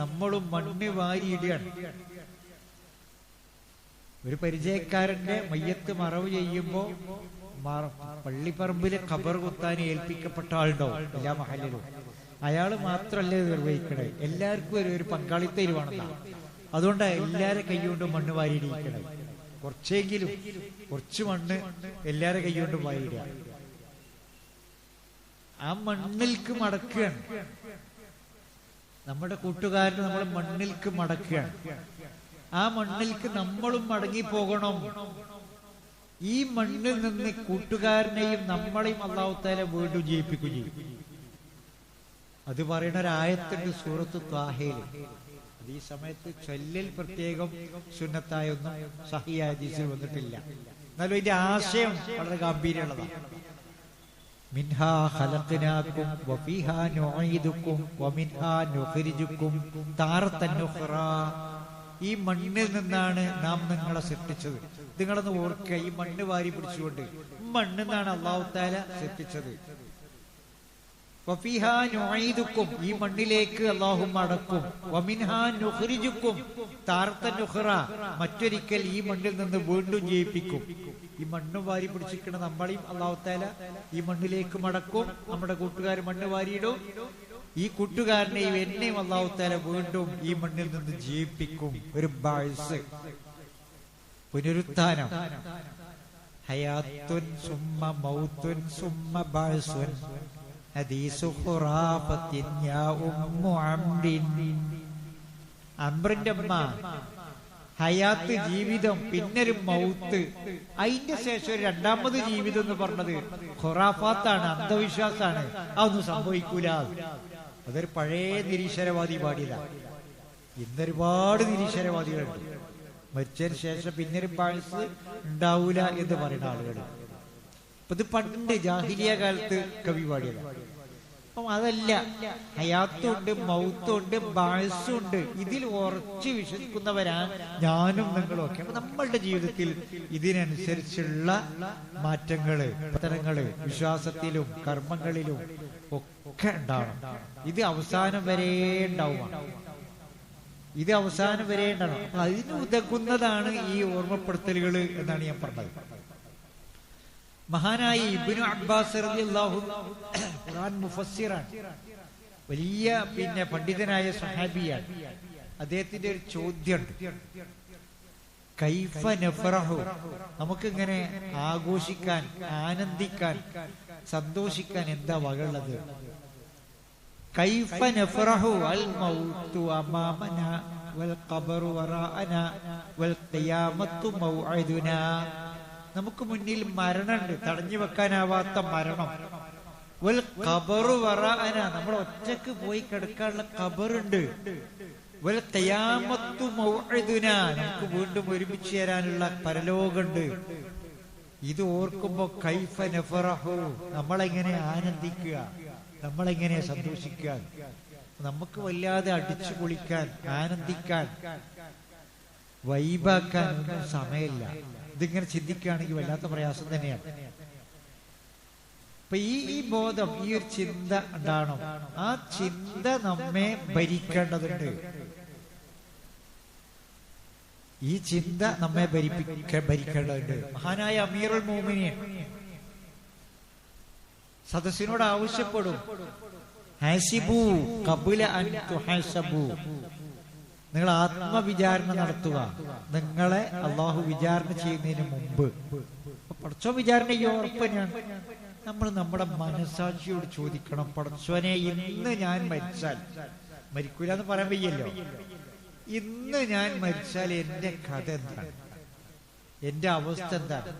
[SPEAKER 1] നമ്മളും മണ്ണ് വാരിയിടുകയാണ്. ഒരു പരിചയക്കാരന്റെ മയ്യത്ത് മറവ് ചെയ്യുമ്പോ പള്ളിപ്പറമ്പിലെ ഖബർ കുത്താൻ ഏൽപ്പിക്കപ്പെട്ട ആളുണ്ടാവും എല്ലാ മഹലിലും. അയാള് മാത്രല്ലേ നിർവഹിക്കണേ, എല്ലാവർക്കും ഒരു പങ്കാളിത്തം ഇരുവാണെന്നാണ്. അതുകൊണ്ട് എല്ലാരെ കൈകൊണ്ട് മണ്ണ് വാരിയിടിക്കണേ. കുറച്ചെങ്കിലും കുറച്ച് മണ്ണ് എല്ലാരെ കൈകൊണ്ട് വാരിയിടുക. ആ മണ്ണിൽക്ക് മടക്കുകയാണ്. നമ്മുടെ കൂട്ടുകാരന് നമ്മൾ മണ്ണിൽക്ക് മടക്കുകയാണ്. ആ മണ്ണിൽക്ക് നമ്മളും മടങ്ങിപ്പോകണം. ഈ മണ്ണിൽ നിന്ന് കൂട്ടുകാരനെയും നമ്മളെയും അല്ലാഹു തആല വീണ്ടും ജീവിപ്പിക്കുകയും ചെയ്യും. അത് പറയുന്ന ഒരായത്തുണ്ട് സൂറത്ത് ത്വാഹയില്. അത് ഈ സമയത്ത് ചൊല്ലൽ പ്രത്യേകം സുന്നത്തായൊന്നും സഹിയ ഹദീസിൽ വന്നിട്ടില്ല. എന്നാലും ഇതിന്റെ ആശയം വളരെ ഗംഭീരമുള്ളതാണ്. മിൻഹാ ഖലഖനാകും വഫീഹാ നുഈദുകും വമിൻഹാ നുഖ്രിജുകും താറത്തൻ ഉഖ്റാ. ഈ മണ്ണിൽ നിന്നാണ് നാം നിങ്ങളെ സൃഷ്ടിച്ചത്. നിങ്ങളൊന്ന് ഓർക്കുക, ഈ മണ്ണ് വാരി പിടിച്ചുകൊണ്ട് മണ്ണിൽ നിന്നാണ് അല്ലാഹു തആല സൃഷ്ടിച്ചത്. വഫീഹാ നുഈദുകും, ഈ മണ്ണിലേക്ക് അല്ലാഹു മടക്കും. വമിൻഹാ നുഖ്രിജുകും താറത്തൻ ഉഖ്റാ, മറ്റൊരിക്കൽ ഈ മണ്ണിൽ നിന്ന് വീണ്ടും ജീവിപ്പിക്കും. ഈ മണ്ണ് വാരി പിടിച്ചിരിക്കുന്ന നമ്മളെയും അല്ലാഹു തആല ഈ മണ്ണിലേക്ക് മടക്കും. നമ്മുടെ കൂട്ടുകാർ മണ്ണ് വാരിയിടും. ഈ കൂട്ടുകാരനെയും എന്നെയും അല്ലാഹു തആല വീണ്ടും ഈ മണ്ണിൽ നിന്ന് ജീവിപ്പിക്കും. ഒരു ബഅസ്, പുനരുത്ഥാനം. ഹയാത്തുൻ സുമ്മ മൗത്തുൻ സുമ്മ ബഅസുൻ ഹദീസു ഖുറാഫത്തിൻ യാ ഉമ്മു അംറിൻ. അംറിന്റെ അമ്മ, ഹയാത്ത് ജീവിതം, പിന്നൊരു മൗത്ത്, അതിന്റെ ശേഷം ഒരു രണ്ടാമത് ജീവിതം എന്ന് പറഞ്ഞത് ഖുറാഫാത്താണ്, അന്ധവിശ്വാസാണ്. അതൊന്നും സംഭവിക്കൂല. അതൊരു പഴയ നിരീശ്വരവാദി പാടിയതാണ്. ഇന്നൊരുപാട് നിരീശ്വരവാദികളുണ്ട്. മരിച്ചതിന് ശേഷം പിന്നൊരു ബഅസ് ഉണ്ടാവൂല എന്ന് പറയുന്ന ആളുകൾ. അപ്പൊ ഇത് പണ്ട് ജാഹിലിയ കാലത്ത് കവി പാടിയതാണ്. അപ്പം അതല്ല, ഹയാത്തുണ്ട്, മൗത്തുണ്ട്, ബഅസുണ്ട്. ഇതിൽ ഉറച്ചു വിശ്വസിക്കുന്നവരാണ് ഞാനും നിങ്ങളും ഒക്കെ. അപ്പൊ നമ്മളുടെ ജീവിതത്തിൽ ഇതിനനുസരിച്ചുള്ള മാറ്റങ്ങള്, പതനങ്ങള് വിശ്വാസത്തിലും കർമ്മങ്ങളിലും ഒക്കെ ഉണ്ടാവണം. ഇത് അവസാനം വരെ ഉണ്ടാവുകയാണ്. ഇത് അവസാനം വരെ ഉണ്ടാവണം. അപ്പൊ അതിന് ഉതകുന്നതാണ് ഈ ഓർമ്മപ്പെടുത്തലുകൾ എന്നാണ് ഞാൻ പറഞ്ഞത്. മഹാനായ ഇബ്നു അബ്ബാസ് റളിയല്ലാഹു ഖുർആൻ മുഫസ്സിറാണ്, വലിയ പണ്ഡിതനായ സ്വഹാബിയാണ്. അദ്ദേഹത്തിന്റെ ഒരു ചോദ്യമുണ്ട്, കൈഫ നഫറഹു, നമുക്കിങ്ങനെ ആഘോഷിക്കാൻ, ആനന്ദിക്കാൻ, സന്തോഷിക്കാൻ എന്താ വകയുള്ളത്? കൈഫ നഫറഹു അൽ മൗതു അമാമനാ വൽ ഖബറു വറാഅനാ വൽ ഖിയാമത്തു മൗഇദുനാ. നമുക്ക് മുന്നിൽ മരണമുണ്ട്, തടഞ്ഞു വെക്കാനാവാത്ത മരണം. വൽ ഖബറു വറാഅന, നമ്മൾ ഒറ്റക്ക് പോയി കിടക്കാനുള്ള ഖബറുണ്ട്. വൽ ഖിയാമത്തു മൗഇദുനാ, നമുക്ക് വീണ്ടും ഒരുമിച്ച് ചേരാനുള്ള പരലോകമുണ്ട്. ഇത് ഓർക്കുമ്പോ കൈഫ നഫറഹു, നമ്മളെങ്ങനെ ആനന്ദിക്കുക, നമ്മളെങ്ങനെ സന്തോഷിക്കുക? നമുക്ക് വല്ലാതെ അടിച്ചു പൊളിക്കാൻ, ആനന്ദിക്കാൻ, വൈബാക്കാൻ ഒന്നും സമയമില്ല. ഇതിങ്ങനെ ചിന്തിക്കുകയാണെങ്കിൽ വല്ലാത്ത പ്രയാസം തന്നെയാണ്. അപ്പൊ ഈ ബോധം, ഈ ഒരു ചിന്ത ഉണ്ടാവണം. ആ ചിന്ത നമ്മെ ഭരിക്കേണ്ടതുണ്ട്. ഈ ചിന്ത നമ്മെ ഭരിക്കേണ്ടതുണ്ട്. മഹാനായ അമീറുൽ മുഅ്മിനീൻ സദസ്സിനോട് ആവശ്യപ്പെടും, ഹാസിബു ഖബ്ല അൻ തുഹാസബു, നിങ്ങൾ ആത്മവിചാരണ നടത്തുക, നിങ്ങളെ അള്ളാഹു വിചാരണ ചെയ്യുന്നതിന് മുമ്പ്. പടച്ചോ വിചാരണ ഉറപ്പ് തന്നെയാണ്. നമ്മൾ നമ്മുടെ മനസാക്ഷിയോട് ചോദിക്കണം, പടച്ചോനെ ഇന്ന് ഞാൻ മരിച്ചാൽ, മരിക്കൂല എന്ന് പറയാൻ വയ്യല്ലോ, ഇന്ന് ഞാൻ മരിച്ചാൽ എന്റെ കഥ എന്താണ്, എന്റെ അവസ്ഥ എന്താണ്?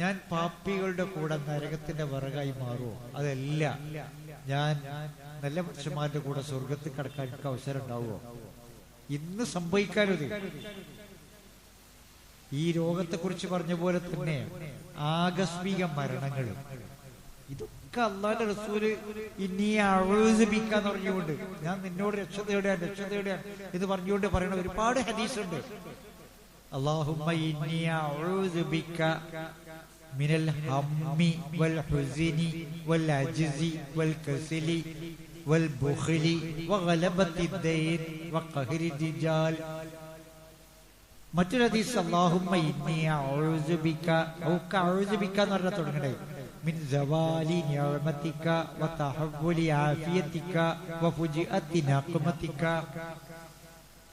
[SPEAKER 1] ഞാൻ പാപ്പികളുടെ കൂടെ നരകത്തിന്റെ വിറകായി മാറുമോ? അതല്ല, ഞാൻ നല്ല മനുഷ്യന്മാരുടെ കൂടെ സ്വർഗത്തിൽ കടക്കാൻ എനിക്ക് അവസരം ഉണ്ടാവുമോ? ഇന്ന് സംഭവിക്കാനത്. ഈ രോഗത്തെ കുറിച്ച് പറഞ്ഞ പോലെ തന്നെ ആകസ്മിക മരണങ്ങൾ, ഇതൊക്കെ അള്ളാന്റെ റസൂല് ഇനി അഴുസിപ്പിക്കാന്ന് പറഞ്ഞുകൊണ്ട്, ഞാൻ നിന്നോട് രക്ഷ തേടുകയാണ് എന്ന് പറഞ്ഞുകൊണ്ട് പറയുന്ന ഒരുപാട് ഹദീസുണ്ട്. അല്ലാഹുമ്മ ഇന്നി അഊദു ബിക മിനൽ ഹമ്മി വൽ ഹുസ്നി വൽ അജ്സി വൽ കസലി വൽ ബുഖ്ലി വഗലബത്തി ദൈൻ വഖഹരി ദിജാൽ. മറ്റൊരു ഹദീസ്, അല്ലാഹുമ്മ ഇന്നി അഊദു ബിക, അഊദു ബിക എന്ന് പറഞ്ഞാൽ തുടങ്ങണേ, മിൻ സവാലി നിഅമതിക വതഹവ്വുലി ആഫിയതിക വഫുജിഅത്തി നഖമതിക.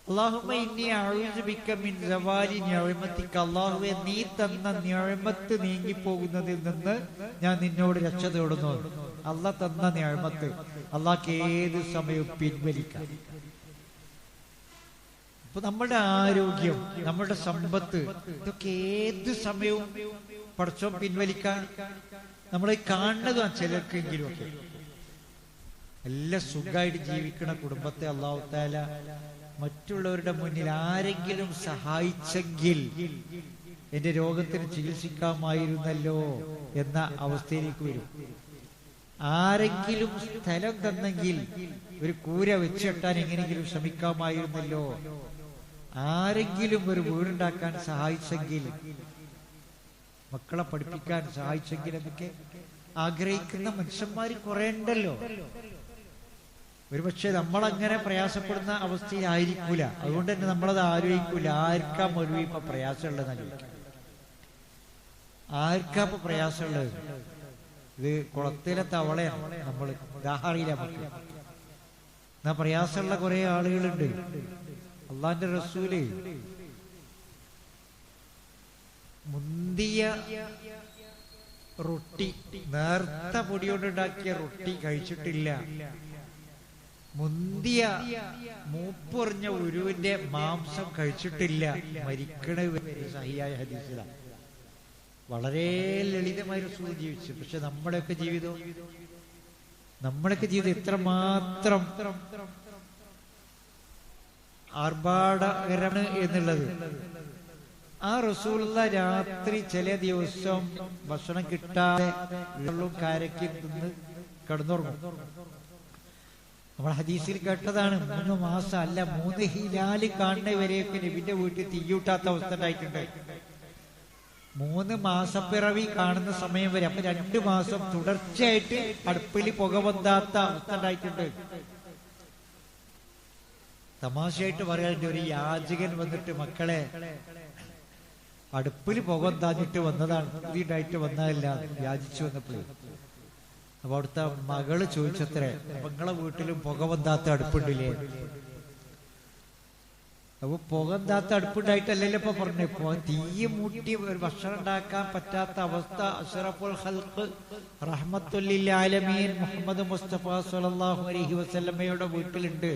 [SPEAKER 1] അല്ലാഹുമ്മ ഇന്നി അഊദു ബിക മിൻ സവാലി നിഅമതിക, അല്ലാഹുവേ നീ തന്ന നിഅമത്ത് നീങ്ങി പോകുന്നതിൽ നിന്ന് ഞാൻ നിന്നോട് രക്ഷ തേടുന്നു. അല്ലാഹ് തന്ന നിഅമത്ത് അല്ലാഹ്ക്ക് ഏത് സമയവും പിൻവലിക്കാം. അപ്പൊ നമ്മുടെ ആരോഗ്യം, നമ്മുടെ സമ്പത്ത്, ഇതൊക്കെ ഏത് സമയവും പടച്ചോൻ പിൻവലിക്കാൻ. നമ്മളെ കാണുന്നതാണ് ചിലർക്കെങ്കിലും ഒക്കെ. എല്ലാം സുഖമായിട്ട് ജീവിക്കുന്ന കുടുംബത്തെ അല്ലാഹു തആല മറ്റുള്ളവരുടെ മുന്നിൽ ആരെങ്കിലും സഹായിച്ചെങ്കിൽ എന്റെ രോഗത്തിന് ചികിത്സിക്കാമായിരുന്നല്ലോ എന്ന അവസ്ഥയിലേക്ക് വരും. ആരെങ്കിലും സ്ഥലം തന്നെങ്കിൽ ഒരു കൂര വെച്ചിട്ടാൻ എങ്ങനെയെങ്കിലും ശ്രമിക്കാമായിരുന്നല്ലോ, ആരെങ്കിലും ഒരു വീടുണ്ടാക്കാൻ സഹായിച്ചെങ്കിൽ, മക്കളെ പഠിപ്പിക്കാൻ സഹായിച്ചെങ്കിൽ എന്നൊക്കെ ആഗ്രഹിക്കുന്ന മനുഷ്യന്മാർ കുറെ ഉണ്ടല്ലോ. ഒരുപക്ഷെ നമ്മളങ്ങനെ പ്രയാസപ്പെടുന്ന അവസ്ഥയിലായിരിക്കൂല. അതുകൊണ്ട് തന്നെ നമ്മളത് ആലോചിക്കൂല, ആർക്കാ മൊഴി ഇപ്പൊ പ്രയാസമുള്ളതെന്ന് ചോദിക്കാം. ആർക്കാ ഇപ്പൊ പ്രയാസമുള്ളത്? ഇത് കുളത്തിലെ തവളയാണ്, നമ്മൾ ദാഹറിയില്ല. നമുക്ക് എന്നാ പ്രയാസമുള്ള കുറെ ആളുകളുണ്ട്. അള്ളാന്റെ റസൂല് മുന്തിയ റൊട്ടി, നേർത്ത പൊടിയോണ്ടുണ്ടാക്കിയ റൊട്ടി കഴിച്ചിട്ടില്ല. മുന്തിയ മൂപ്പൊറിഞ്ഞ ഉരുവിന്റെ മാംസം കഴിച്ചിട്ടില്ല. മരിക്കണ സഹിയായ ഹദീസിലാണ്. വളരെ ലളിതമായ റസൂൽ ജീവിച്ചു. പക്ഷെ നമ്മുടെയൊക്കെ ജീവിതം എത്രമാത്രം ആർഭാടകരമാണ് എന്നുള്ളത്. ആ റസൂലുള്ള രാത്രി ചില ദിവസം ഭക്ഷണം കിട്ടാതെ വെള്ളവും കാരക്കും തിന്ന് കിടന്നുറങ്ങും. നമ്മൾ ഹദീസിൽ കേട്ടതാണ്. 3 മാസം അല്ല, 3 ഹിലാല് കാണുന്നവരെയൊക്കെ നബിന്റെ വീട്ടിൽ തീയൂട്ടാത്ത അവസ്ഥ ഉണ്ടായിട്ടുണ്ട്. 3 മാസപ്പിറവി കാണുന്ന സമയം വരെ, അപ്പൊ 2 മാസം തുടർച്ചയായിട്ട് അടുപ്പിൽ പുക വന്നാത്ത അവസ്ഥ ഉണ്ടായിട്ടുണ്ട്. തമാശയായിട്ട് പറയാൻ, ഒരു യാചകൻ വന്നിട്ട് മക്കളെ അടുപ്പിൽ പുക വന്നാഞ്ഞിട്ട് വന്നതാണ്, പുതിയതായിട്ട് വന്നതല്ല, യാചിച്ചു വന്നപ്പോഴേ. അപ്പൊ അവിടുത്തെ മകള് ചോദിച്ചത്രേ, അപ്പൊ നിങ്ങളെ വീട്ടിലും പുക വന്നാത്ത അടുപ്പുണ്ടില്ലേ? അപ്പൊ പുകന്താത്ത അടുപ്പുണ്ടായിട്ടല്ലല്ലോ ഇപ്പൊ പറഞ്ഞു. ഇപ്പൊ തീയ മൂട്ടി ഒരു ഭക്ഷണം ഉണ്ടാക്കാൻ പറ്റാത്ത അവസ്ഥ അഷ്റഫുൽ ഖൽഖ് റഹ്മത്തുല്ലിൽ ആലമീൻ മുഹമ്മദ് മുസ്തഫ സ്വല്ലല്ലാഹു അലൈഹി വസല്ലമയുടെ വീട്ടിലുണ്ട്.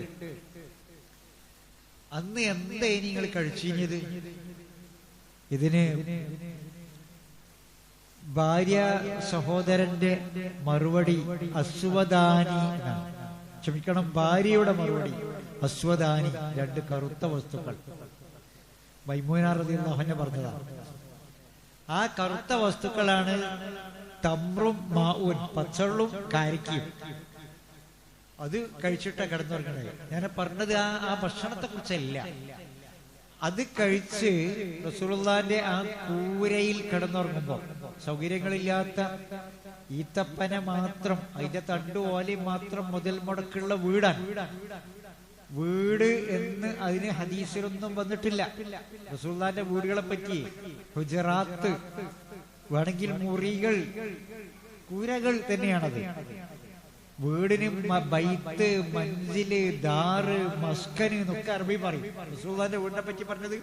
[SPEAKER 1] അന്ന് എന്താ നിങ്ങൾ കഴിച്ചിഞ്ഞത്? ഇതിന് ഭാര്യ സഹോദരന്റെ മറുപടി അസ്വദാനി, ക്ഷമിക്കണം, ഭാര്യയുടെ മറുപടി അസ്വദാനി, 2 കറുത്ത വസ്തുക്കൾ. മൈമൂന റളിയല്ലാഹു അൻഹ പറഞ്ഞതാണ്. ആ കറുത്ത വസ്തുക്കളാണ് തമ്രും മാഊൻ, പച്ചവെള്ളവും കാരക്കയും. അത് കഴിച്ചിട്ടാ കിടന്നുറങ്ങണത്. ഞാൻ പറഞ്ഞത് ആ ഭക്ഷണത്തെ കുറിച്ചല്ല. അത് കഴിച്ച് റസൂലുള്ളാഹിന്റെ ആ കൂരയിൽ കിടന്നുറങ്ങുമ്പോ, സൗകര്യങ്ങളില്ലാത്ത ഈത്തപ്പന മാത്രം, അതിന്റെ തണ്ടു ഓലയും മാത്രം മുതൽ മുടക്കുള്ള വീടാണ്. വീട് എന്ന് അതിന് ഹദീസിലൊന്നും വന്നിട്ടില്ല. റസൂലുള്ളാഹിന്റെ വീടുകളെ പറ്റി ഹുജറാത്ത്, വേണമെങ്കിൽ മുറികൾ, കൂരകൾ തന്നെയാണത്. വീടിന് ബൈത്ത്, മൻസില്, ദാറ്, മസ്കന് എന്നൊക്കെ അറബി പറയും. റസൂലുള്ളാഹിന്റെ വീടിനെ പറ്റി പറഞ്ഞത്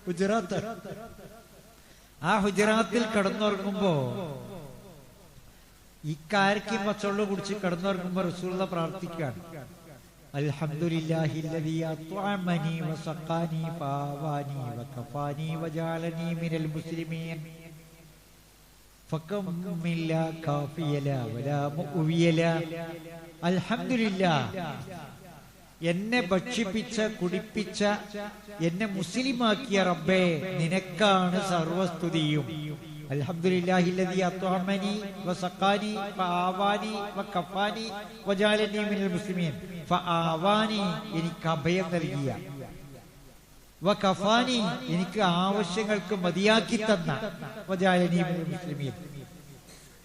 [SPEAKER 1] ഹുജറാത്ത്. ആ ഹുജറാത്തിൽ കിടന്നുറങ്ങുമ്പോ ഇക്കാരക്ക് പച്ചവെള്ളം കുടിച്ച് കിടന്നുറങ്ങുമ്പോ റസൂലുള്ളാഹി പ്രാർത്ഥിക്കുകയാണ്, അൽഹംദുലില്ലാഹില്ലദീ അത്അമനി വസഖാനി ഫആവാനി വകഫാനി വജഅലനി മിനൽ മുസ്ലിമീൻ ഫകം മിൻ ലാ കാഫിയല വലാ മുഅവിയല. അൽഹംദുലില്ലാഹ്, എന്നെ ഭക്ഷിപ്പിച്ച കുടിപ്പിച്ച എന്നെ മുസ്ലിമാക്കിയ റബ്ബേ, നിനക്കാണ് സർവസ്തുതിയും. അൽഹംദുലില്ലാഹില്ലദീ അത്അമനി വസഖാനി ഫആവാനി വകഫാനി വജഅലനി മിനൽ മുസ്ലിമീൻ. ഫആവാനി, എനിക്ക് അഭയം നൽകിയ, വകഫാനി, എനിക്ക് ആവശ്യങ്ങൾക്ക് മതിയാക്കി തന്ന, വജഅലനി മിനൽ മുസ്ലിമീൻ.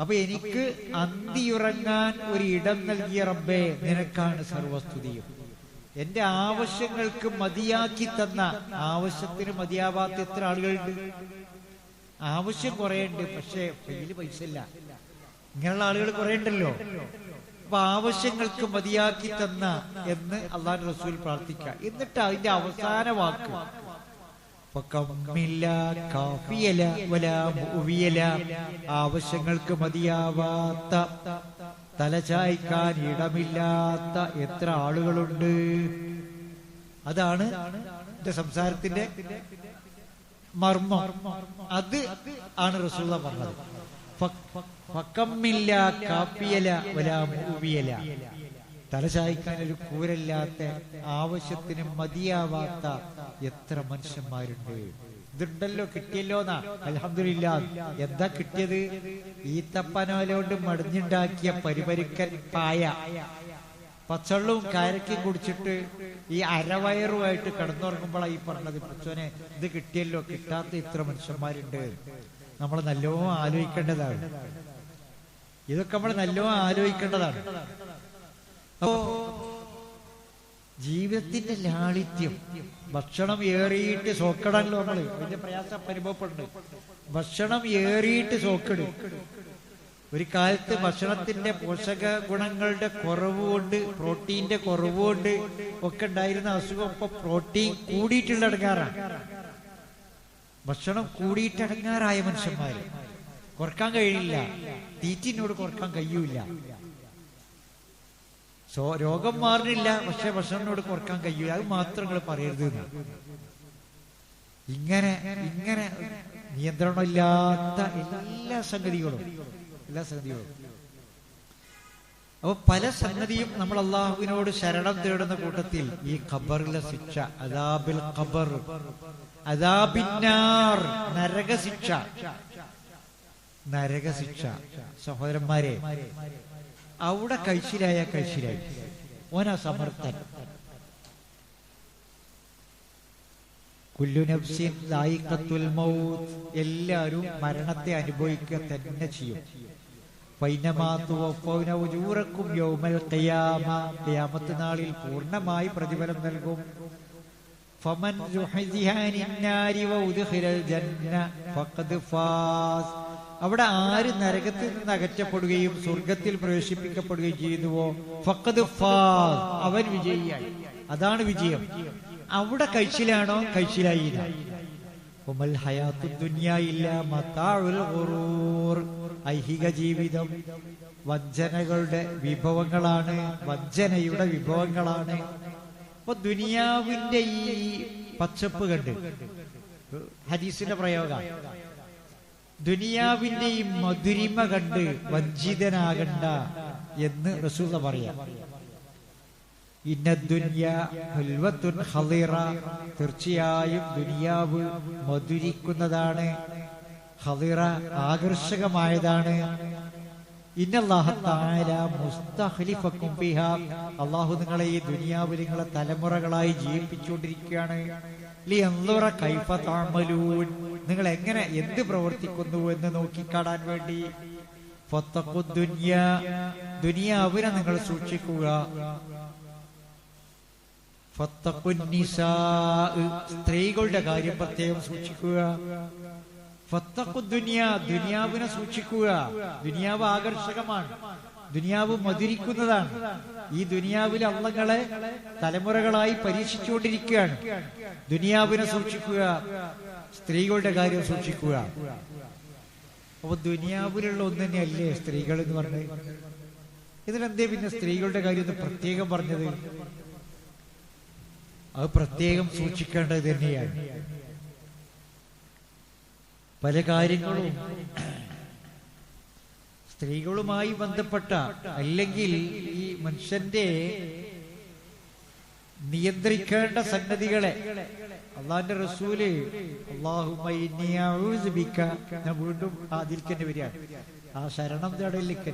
[SPEAKER 1] അപ്പൊ എനിക്ക് അന്തിയുറങ്ങാൻ ഒരു ഇടം നൽകിയ റബ്ബേ, നിനക്കാണ് സർവസ്തുതിയും. എന്റെ ആവശ്യങ്ങൾക്ക് മതിയാക്കി തന്ന, ആവശ്യത്തിന് മതിയാവാത്ത എത്ര ആളുകളുണ്ട്? ആവശ്യം കുറെ ഉണ്ട്, പക്ഷെ കയ്യില് പൈസ ഇല്ല. ഇങ്ങനെയുള്ള ആളുകൾ കുറെ ഉണ്ടല്ലോ. അപ്പൊ ആവശ്യങ്ങൾക്ക് മതിയാക്കി തന്ന എന്ന് അള്ളാഹുവിന്റെ റസൂൽ പ്രാർത്ഥിക്കുക. എന്നിട്ട് അതിന്റെ അവസാന വാക്ക് ആവശ്യങ്ങൾക്ക് മതിയാവാത്ത, തലചായ്ക്കാൻ ഇടമില്ലാത്ത എത്ര ആളുകളുണ്ട്. അതാണ് എന്റെ സംസാരത്തിന്റെ മർമ്മം. അത് ആണ് റസൂലുള്ളാഹി പറഞ്ഞത്. തലചായ്ക്കാൻ ഒരു കൂരല്ലാത്ത, ആവശ്യത്തിന് മതിയാവാത്ത എത്ര മനുഷ്യന്മാരുണ്ട്. ഇതുണ്ടല്ലോ, കിട്ടിയല്ലോ എന്നാ അൽഹംദുലില്ലാഹ്. എന്താ കിട്ടിയത്? ഈത്തപ്പനോലോണ്ട് മടിഞ്ഞുണ്ടാക്കിയ പരിപരുക്കൻ പായ, പച്ചവെള്ളവും കാരക്കും കുടിച്ചിട്ട് ഈ അരവയറുമായിട്ട് കിടന്നുറങ്ങുമ്പോഴാണ് ഈ പറഞ്ഞത്, പച്ചോനെ ഇത് കിട്ടിയല്ലോ, കിട്ടാത്ത ഇത്ര മനുഷ്യന്മാരുണ്ട്. നമ്മൾ നല്ലോണം ആലോചിക്കേണ്ടതാണ്. ഇതൊക്കെ നമ്മൾ നല്ലോണം ആലോചിക്കേണ്ടതാണ്. അപ്പോ ജീവിതത്തിന്റെ ലാളിത്യം, ഭക്ഷണം ഏറിയിട്ട് സോക്കടാണല്ലോ നമ്മള്. അതിന്റെ പ്രയാസം അനുഭവപ്പെടുന്നുണ്ട്. ഭക്ഷണം ഏറിയിട്ട് സോക്കട്. ഒരു കാലത്ത് ഭക്ഷണത്തിന്റെ പോഷക ഗുണങ്ങളുടെ കുറവുകൊണ്ട്, പ്രോട്ടീന്റെ കുറവുകൊണ്ട് ഒക്കെ ഉണ്ടായിരുന്ന അസുഖം ഇപ്പൊ പ്രോട്ടീൻ കൂടിയിട്ടുള്ള അടങ്ങാറാണ്. ഭക്ഷണം കൂടിയിട്ടടങ്ങാറായ മനുഷ്യന്മാര്. കുറക്കാൻ കഴിയില്ല, തീറ്റിനോട് കുറക്കാൻ കഴിയൂല. രോഗം മാറുന്നില്ല, പക്ഷെ ഭക്ഷണത്തിനോട് കുറക്കാൻ കഴിയൂല. അത് മാത്രം നിങ്ങൾ പറയരുത്. ഇങ്ങനെ നിയന്ത്രണമില്ലാത്ത എല്ലാ സംഗതികളും. അപ്പൊ പല സംഗതിയും നമ്മൾ അള്ളാഹുവിനോട് ശരണം തേടുന്ന കൂട്ടത്തിൽ ഈ ഖബറിലെ ശിക്ഷ, അദാബിൽ ഖബർ, അദാബിന്നാർ, നരകശിക്ഷ. സഹോദരന്മാരെ, അവിടെ കഴിച്ചിലായി ഓനാ സമർത്ഥൻ. കുല്ലു നഫ്സിൻ ദായിഖത്തുൽ മൗത്ത്, എല്ലാവരും മരണത്തെ അനുഭവിക്കുക തന്നെ ചെയ്യും. ഖിയാമത്ത് നാളിൽ പൂർണ്ണമായി പ്രതിഫലം നൽകും. ഫമൻ അവിടെ ആര് നരകത്തിൽ നിന്ന് അകറ്റപ്പെടുകയും സ്വർഗത്തിൽ പ്രവേശിപ്പിക്കപ്പെടുകയും ചെയ്തുവോ ഫഖദ് ഫാസ്, അവൻ വിജയിയായി. അതാണ് വിജയം. അവിടെ കഴിച്ചിലാണോ? കഴിച്ചിലായി. ഐഹിക ജീവിതം വഞ്ചനകളുടെ വിഭവങ്ങളാണ്, വഞ്ചനയുടെ വിഭവങ്ങളാണ്. അപ്പൊ ദുനിയാവിന്റെ ഈ പച്ചപ്പ് കണ്ട്, ഹദീസിന്റെ പ്രയോഗം, ദുനിയാവിന്റെ ഈ മധുരിമ കണ്ട് വഞ്ചിതനാകണ്ട എന്ന് റസൂൽ പറയാം. തീർച്ചയായും ദുനിയാവ് മധുരിക്കുന്നതാണ്, ഖദിറ ആകർഷകമായതാണ്. ഇന്നല്ലാഹ തആല മുസ്തഖ്ലിഫക്കും ഫിഹാ, അല്ലാഹു നിങ്ങളെ ഈ ദുനിയാവിൽ നിങ്ങളെ തലമുറകളായി ജീവിപ്പിച്ചുകൊണ്ടിരിക്കുകയാണ്. ലിയൻദുറ കൈഫ തഅമലൂൻ, നിങ്ങൾ എങ്ങനെ എന്ത് പ്രവർത്തിക്കുന്നു എന്ന് നോക്കിക്കാണാൻ വേണ്ടി. ഫത്തഖുദ് ദുനിയാ, ദുനിയാവിനെ നിങ്ങൾ സൂക്ഷിക്കുക. ഫത്തഖുൻ നിസാ, സ്ത്രീകളുടെ കാര്യം പ്രത്യേകം സൂക്ഷിക്കുക. ഫത്തഖുദ് ദുനിയാ, ദുനിയാവിനെ സൂക്ഷിക്കുക. ദുനിയാവ് ആകർഷകമാണ്. ദുനിയാവ് മധുരിക്കുന്നതാണ്. ഈ ദുനിയാവിലെ അള്ളങ്ങളെ തലമുറകളായി പരീക്ഷിച്ചുകൊണ്ടിരിക്കുകയാണ്. ദുനിയാവിനെ സൂക്ഷിക്കുക, സ്ത്രീകളുടെ കാര്യം സൂക്ഷിക്കുക. അപ്പൊ ദുനിയാവിലുള്ള ഒന്ന് തന്നെയല്ലേ സ്ത്രീകൾ എന്ന് പറഞ്ഞത്? ഇതിലെന്തേ പിന്നെ സ്ത്രീകളുടെ കാര്യം ഒന്ന് പ്രത്യേകം പറഞ്ഞത്? അത് പ്രത്യേകം സൂക്ഷിക്കേണ്ടത് തന്നെയാണ്. പല കാര്യങ്ങളും സ്ത്രീകളുമായി ബന്ധപ്പെട്ട, അല്ലെങ്കിൽ ഈ മനുഷ്യന്റെ നിയന്ത്രിക്കേണ്ട സംഗതികളെ അള്ളാന്റെ റസൂല് ഞാൻ വീണ്ടും അതിലേക്ക് തന്നെ വരികയാണ്, ആ ശരണം തേടലിലേക്ക്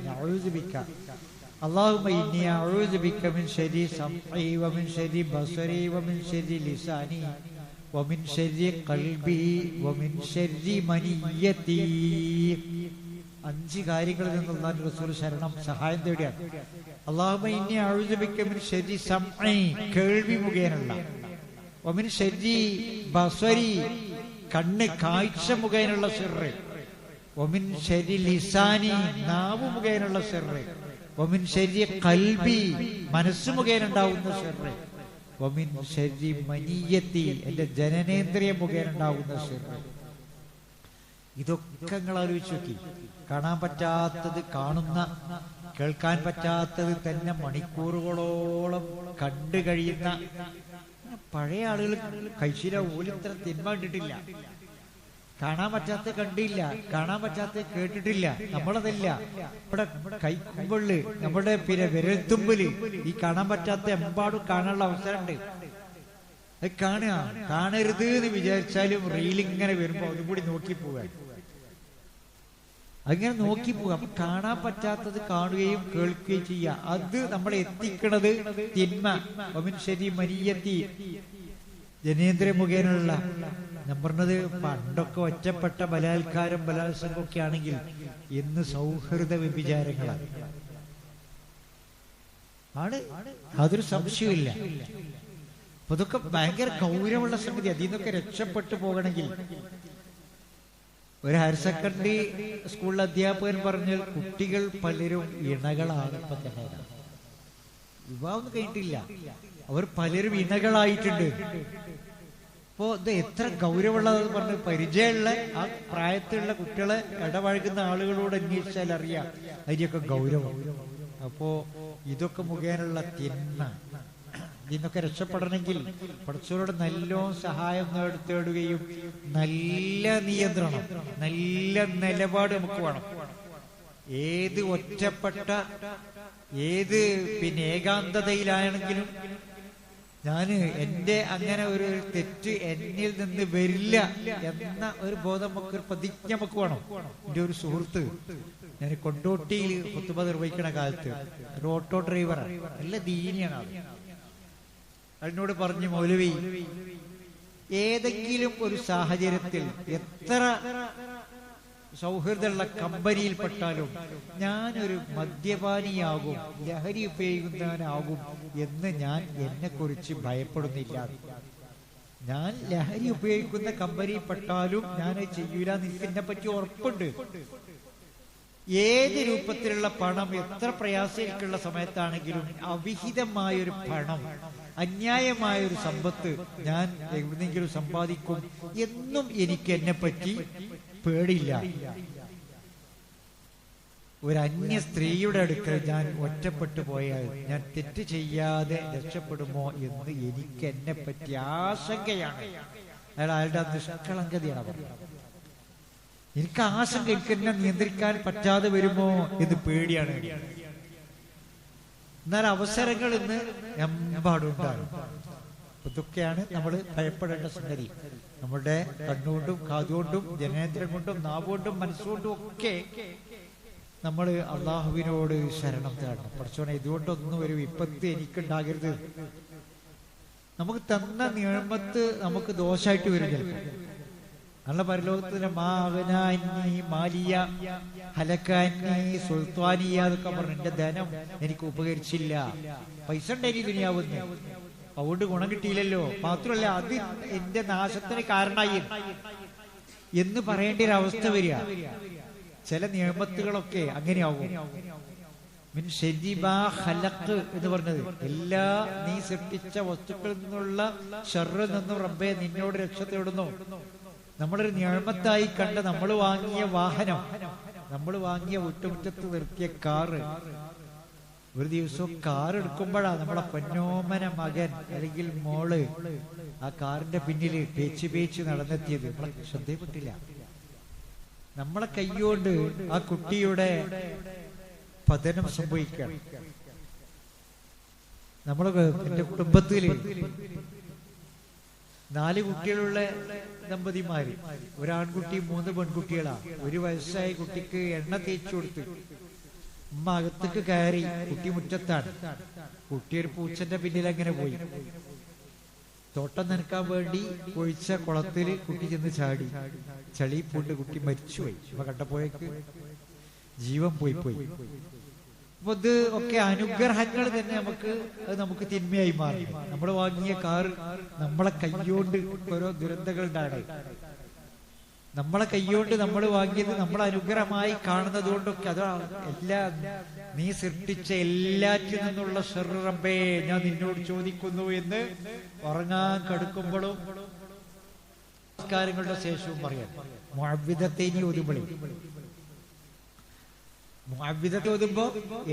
[SPEAKER 1] اللهم إني أعوذ بك من شر سمعي ومن شر بصري ومن شر لساني ومن شر قلبي ومن شر منيتي. 5 കാര്യങ്ങളിൽ നിന്ന് അല്ലാഹുവിന്റെ റസൂൽ ശരണം സഹായം തേടിയാണ്. اللهم إني أعوذ بك من شر سمعي, കേൾവി മുഖേനയുള്ള, ومن شر بصري, കണ്ണ് കാഴ്ച മുഖേനയുള്ള ഷർറ്, ومن شر لساني, നാവ് മുഖേനയുള്ള ഷർറ്, വമിൻ ശരി ഖൽബി, മനസ്സ് മുഖേന ഉണ്ടാവുന്ന ഷർറ്, വമിൻ ശരി മനിയത്തി, എന്റെ ജനനേന്ദ്രിയ മുഖേന ഉണ്ടാവുന്ന ഷർറ്. ഇതൊക്കെ നിങ്ങൾ ആലോചിച്ച് നോക്കി. കാണാൻ പറ്റാത്തത് കാണുന്ന, കേൾക്കാൻ പറ്റാത്തത് തന്നെ മണിക്കൂറുകളോളം കണ്ടു കഴിയുന്ന പഴയ ആളുകൾ കഴിച്ചില്ല, ഓലിത്ര തിന്മ കണ്ടിട്ടില്ല. കാണാൻ പറ്റാത്ത കണ്ടില്ല, കാണാൻ പറ്റാത്ത കേട്ടിട്ടില്ല. നമ്മളതല്ല, ഇവിടെ കൈക്കുമ്പിള്, നമ്മുടെ വിരൽത്തുമ്പില് ഈ കാണാൻ പറ്റാത്ത എമ്പാടും കാണാനുള്ള അവസരമുണ്ട്. അത് കാണുക, കാണരുത് എന്ന് വിചാരിച്ചാലും റീലിങ്ങനെ വരുമ്പോ അതും കൂടി നോക്കി പോവാൻ, അങ്ങനെ നോക്കി പോവുക. അപ്പൊ കാണാൻ പറ്റാത്തത് കാണുകയും കേൾക്കുകയും ചെയ്യുക. അത് നമ്മളെ എത്തിക്കണത് തിന്മ. ഒമിൻ ശരി മനിയത്തി, ജനേന്ദ്രിയ മുഖേനയുള്ള. ഞാൻ പറഞ്ഞത് പണ്ടൊക്കെ ഒറ്റപ്പെട്ട ബലാത്കാരം, ബലാത്സംഗം ഒക്കെ ആണെങ്കിൽ ഇന്ന് സൗഹൃദ വ്യഭിചാരങ്ങളാണ്. അതൊരു സംശയമില്ല. അപ്പൊ ഇതൊക്കെ ഭയങ്കര ഗൗരവമുള്ള സംഗതി. അതിൽ നിന്നൊക്കെ രക്ഷപ്പെട്ടു പോകണമെങ്കിൽ, ഒരു ഹയർ സെക്കൻഡറി സ്കൂളിലെ അധ്യാപകൻ പറഞ്ഞാൽ കുട്ടികൾ പലരും ഇണകളാണ്. ഇപ്പൊ തന്നെ വിവാഹം കഴിഞ്ഞിട്ടില്ല, അവർ പലരും ഇണകളായിട്ടുണ്ട്. അപ്പോ ഇത് എത്ര ഗൗരവമുള്ളതെന്ന് പറഞ്ഞ് പരിചയമുള്ള ആ പ്രായത്തിലുള്ള കുട്ടികളെ ഇടപഴകുന്ന ആളുകളോട് അന്വേഷിച്ചാൽ അറിയാം അതിന്റെയൊക്കെ ഗൗരവം. അപ്പോ ഇതൊക്കെ മുഖേനുള്ള തിന്മ, ഇതിന്നൊക്കെ രക്ഷപ്പെടണമെങ്കിൽ പഠിച്ചവരോട് നല്ലോണം സഹായം തേടുകയും നല്ല നിയന്ത്രണം, നല്ല നിലപാട് നമുക്ക് വേണം. ഏത് ഒറ്റപ്പെട്ട, ഏത് ഏകാന്തതയിലാണെങ്കിലും ഞാന് എന്റെ അങ്ങനെ ഒരു തെറ്റ് എന്നിൽ നിന്ന് വരില്ല എന്ന ഒരു ബോധം, നമുക്ക് ഒരു പ്രതിജ്ഞ നമുക്ക് വേണം. എന്റെ ഒരു സുഹൃത്ത്, ഞാൻ കൊണ്ടോട്ടിയിൽ ഖുതുബ നിർവഹിക്കണ കാലത്ത് ഒരു ഓട്ടോ ഡ്രൈവറാണ്, നല്ല ദീനിയാണ് ആള്. അതിനോട് പറഞ്ഞു, മൗലവി, ഏതെങ്കിലും ഒരു സാഹചര്യത്തിൽ എത്ര സൗഹൃദമുള്ള കമ്പനിയിൽപ്പെട്ടാലും ഞാനൊരു മദ്യപാനിയാകും, ലഹരി ഉപയോഗിക്കുന്നവനാകും എന്ന് ഞാൻ എന്നെ കുറിച്ച് ഭയപ്പെടുന്നില്ല. ഞാൻ ലഹരി ഉപയോഗിക്കുന്ന കമ്പനിയിൽപ്പെട്ടാലും ഞാൻ ചെയ്യൂല, നിനക്കെന്നെ പറ്റി ഉറപ്പുണ്ട്. ഏത് രൂപത്തിലുള്ള പണം, എത്ര പ്രയാസമുള്ള സമയത്താണെങ്കിലും അവിഹിതമായൊരു പണം, അന്യായമായൊരു സമ്പത്ത് ഞാൻ എവിടെയെങ്കിലും സമ്പാദിക്കും എന്നും എനിക്ക് എന്നെ പറ്റി പേടിയില്ല. ഒരു അന്യ സ്ത്രീയുടെ അടുക്കൽ ഞാൻ ഒറ്റപ്പെട്ടു പോയാൽ ഞാൻ തെറ്റ് ചെയ്യാതെ രക്ഷപ്പെടുമോ എന്ന് എനിക്ക് എന്നെ പറ്റി ആശങ്കയാണ്. അയാളുടെ നിഷ്കളങ്കതയാണ് പറയുന്നത്. എനിക്ക് ആശങ്ക, എനിക്ക് എന്നെ നിയന്ത്രിക്കാൻ പറ്റാതെ വരുമോ എന്ന് പേടിയാണ്. എന്നാൽ അവസരങ്ങൾ ഇന്ന് എമ്പാടുണ്ടാകും. ഇതൊക്കെയാണ് നമ്മൾ ഭയപ്പെടേണ്ട സംഗതി. നമ്മുടെ കണ്ണുകൊണ്ടും കാതുകൊണ്ടും ജനേന്ദ്രം കൊണ്ടും നാവുകൊണ്ടും മനസ്സുകൊണ്ടും ഒക്കെ നമ്മൾ അള്ളാഹുവിനോട് ശരണം തേടണം. പഠിച്ചോനെ, ഇതുകൊണ്ടൊന്നും ഒരു വിപത്ത് എനിക്കുണ്ടാകരുത്. നമുക്ക് തന്ന നിയമത്ത് നമുക്ക് ദോഷമായിട്ട് വരും ചിലപ്പോൾ. നല്ല പരലോകത്തിന്റെ മാലിയ ഹലക്കാനി സുൽത്താനിയ എന്നൊക്കെ പറഞ്ഞു, എന്റെ ധനം എനിക്ക് ഉപകരിച്ചില്ല, പൈസ ഉണ്ടായി ദുനിയാവുന്ന്, അതുകൊണ്ട് ഗുണം കിട്ടിയില്ലല്ലോ, മാത്രമല്ല അത് എന്റെ നാശത്തിന് കാരണമായി എന്ന് പറയേണ്ട ഒരു അവസ്ഥ വരിക. ചില നിയമത്തുകളൊക്കെ അങ്ങനെയാവും. മിൻ ശരി മാ ഖലഖ് എന്ന് പറഞ്ഞത് എല്ലാ നീ സൃഷ്ടിച്ച വസ്തുക്കളിൽ നിന്നുള്ള ശർറിൽ നിന്നും റബ്ബേ നിന്നോട് രക്ഷ തേടുന്നു. നമ്മളൊരു നിഅമത്തായി കണ്ട നമ്മൾ വാങ്ങിയ വാഹനം, നമ്മൾ വാങ്ങിയ വീട്ടുമുറ്റത്ത് നിർത്തിയ കാറ്, ഒരു ദിവസവും കാർ എടുക്കുമ്പോഴാണ് നമ്മളെ പൊന്നോമന മകൻ അല്ലെങ്കിൽ മോള് ആ കാറിന്റെ പിന്നില് പേച്ച് നടന്നെത്തിയത് നമ്മളെ ശ്രദ്ധയിൽപ്പെട്ടില്ല. നമ്മളെ കൈകൊണ്ട് ആ കുട്ടിയുടെ പതനം സംഭവിക്കുകയാണ്. എന്റെ കുടുംബത്തില് 4 കുട്ടികളുള്ള ദമ്പതിമാര്, ഒരാൺകുട്ടി 3 പെൺകുട്ടികളാ. 1 വയസ്സായ കുട്ടിക്ക് എണ്ണ തേച്ചു കൊടുത്ത് ഉമ്മ അകത്തേക്ക് കയറി. കുട്ടി മുറ്റത്താണ്. കുട്ടി ഒരു പൂച്ചന്റെ പിന്നിൽ അങ്ങനെ പോയി. തോട്ടം നനക്കാൻ വേണ്ടി ഒഴിച്ച കുളത്തില് കുട്ടി ചെന്ന് ചാടി. ചളി പൂണ്ട് കുട്ടി മരിച്ചുപോയി. അപ്പൊ കണ്ടപ്പോഴേക്ക് ജീവൻ പോയി. അപ്പൊ ഇത് ഒക്കെ അനുഗ്രഹങ്ങൾ തന്നെ നമുക്ക് തിന്മയായി മാറി. നമ്മൾ വാങ്ങിയ കാർ നമ്മളെ കൈകൊണ്ട് ഓരോ ദുരന്തങ്ങൾ ഉണ്ടാണ്. നമ്മളെ കൈകൊണ്ട് നമ്മൾ വാങ്ങിയത് നമ്മളെ അനുഗ്രഹമായി കാണുന്നത് കൊണ്ടൊക്കെ അതാണ്. നീ സൃഷ്ടിച്ച എല്ലാറ്റിൽ നിന്നുള്ള ശർറ് റബ്ബേ ഞാൻ നിന്നോട് ചോദിക്കുന്നു എന്ന് ഉറങ്ങാൻ കടുക്കുമ്പോഴും നമസ്കാരങ്ങളുടെ ശേഷവും പറയാം. മുഅവ്വിദത്തെ ഇനി ഒതുമ്പളി മുഅവ്വിദത്തെ ഓതുമ്പോ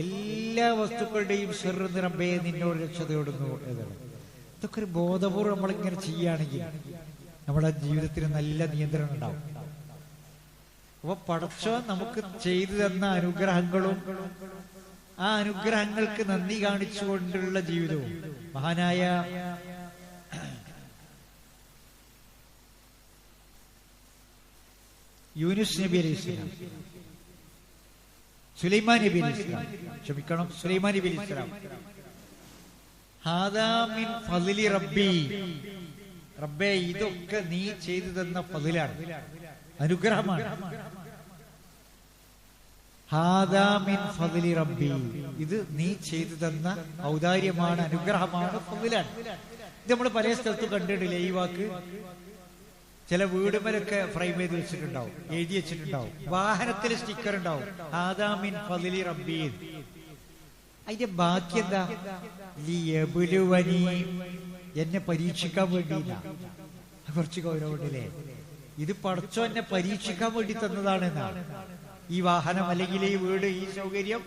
[SPEAKER 1] എല്ലാ വസ്തുക്കളുടെയും ശർറ് റബ്ബേ നിന്നോട് രക്ഷ തേടുന്നു എന്നാണ്. ഇതൊക്കെ ഒരു ബോധപൂർവ്വം നമ്മളിങ്ങനെ ചെയ്യുകയാണെങ്കിൽ നമ്മുടെ ജീവിതത്തിന് നല്ല നിയന്ത്രണം ഉണ്ടാവും. അപ്പൊ പടച്ചോൻ നമുക്ക് ചെയ്തു തന്ന അനുഗ്രഹങ്ങളും ആ അനുഗ്രഹങ്ങൾക്ക് നന്ദി കാണിച്ചുകൊണ്ടുള്ള ജീവിതവും. മഹാനായ യൂനുസ് നബി അലൈഹി സ്വലാം, സുലൈമാൻ നബി അലൈഹി സ്വലാം, ക്ഷമിക്കണം, സുലൈമാൻ നബി അലൈഹി സ്വലാം, ഹാദാ മിൻ ഫളിലി റബ്ബി, റബ്ബേ ഇതൊക്കെ നീ ചെയ്തു തന്ന ഫളിലാണ്, അനുഗ്രഹമാണ്. ഹാദാ മിൻ ഫളിലി റബ്ബി, ഇത് നീ ചെയ്തു തന്ന ഔദാര്യമാണ്, അനുഗ്രഹമാണ്, ഫളിലാണ്. ഇത് നമ്മൾ പല സ്ഥലത്തും കണ്ടിട്ടില്ലേ ഈ വാക്ക്? ചില വീടുമലൊക്കെ ഫ്രെയിം ചെയ്ത് വെച്ചിട്ടുണ്ടാവും, എഴുതി വെച്ചിട്ടുണ്ടാവും, വാഹനത്തിൽ സ്റ്റിക്കർ ഉണ്ടാവും, ഹാദാ മിൻ ഫളിലി റബ്ബി. അതിന്റെ ബാക്കി എന്താ? ലിയബ്ലുവനി, എന്നെ പരീക്ഷിക്കാൻ വേണ്ടിയില്ല. കുറച്ച് ഗൗരവമുണ്ടല്ലേ? ഇത് പടച്ചോ എന്നെ പരീക്ഷിക്കാൻ വേണ്ടി തന്നതാണെന്നാണ്. ഈ വാഹനം അല്ലെങ്കിൽ ഈ വീട്, ഈ സൗകര്യം,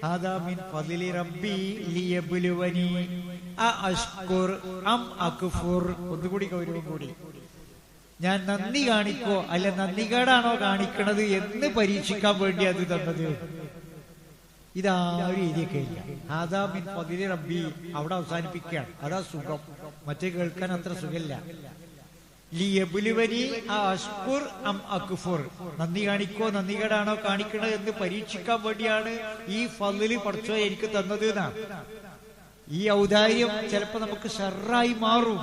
[SPEAKER 1] ഹാദാ മിൻ ഫളിലി റബ്ബി ലിയബ്ലുവനി അഅശ്കുർ അം അക്ഫുർ. ഒന്നുകൂടി ഗൗരവം കൂടി, ഞാൻ നന്ദി കാണിക്കോ അല്ല നന്ദികേടാണോ കാണിക്കണത് എന്ന് പരീക്ഷിക്കാൻ വേണ്ടി അത് തന്നത്. ഇതാരും എഴുതിയൊക്കെ ഇല്ല. ഹാദാ മിൻ ഫളിലി റബ്ബി അവിടെ അവസാനിപ്പിക്കുകയാണ്. അതാ സുഖം, മറ്റേ കേൾക്കാൻ അത്ര സുഖമില്ല. ലിയബ്ലുവനി അശ്കുർ അം അക്ഫുർ, നന്ദി കാണിക്കോ നന്ദികേടാണോ കാണിക്കണത് എന്ന് പരീക്ഷിക്കാൻ വേണ്ടിയാണ് ഈ ഫളില് പടച്ചോ എനിക്ക് തന്നത് എന്നാണ്. ഈ ഔദാര്യം ചിലപ്പോ നമുക്ക് ഷർറായി മാറും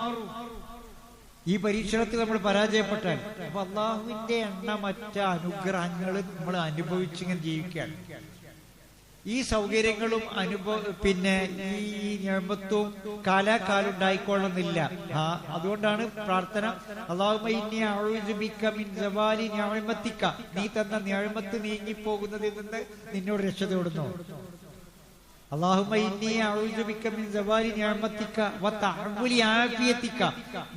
[SPEAKER 1] ഈ പരീക്ഷണത്തിൽ നമ്മൾ പരാജയപ്പെട്ടാൽ. അപ്പൊ അള്ളാഹുവിന്റെ എണ്ണമറ്റ അനുഗ്രഹങ്ങൾ നമ്മൾ അനുഭവിച്ചിങ്ങനെ ജീവിക്കുകയാണ്. ഈ സൗകര്യങ്ങളും പിന്നെ ഈ നിഅമത്തും കാലാകാലം ഉണ്ടായിക്കൊള്ളുന്നില്ല. അതുകൊണ്ടാണ് പ്രാർത്ഥന, അല്ലാഹുമ്മ ഇന്നി അഊദു ബിക മിൻ സവാലി നിഅമതിക, നീ തന്ന നിഅമത്ത് നീങ്ങിപ്പോകുന്നതിൽ നിന്ന് നിന്നോട് രക്ഷ തേടുന്നു. അല്ലാഹുമ്മ ഇന്നി അഊദു ബിക മിൻ സവാലി നിഅമതിക വ തഅവ്വുലി ആഫിയതിക,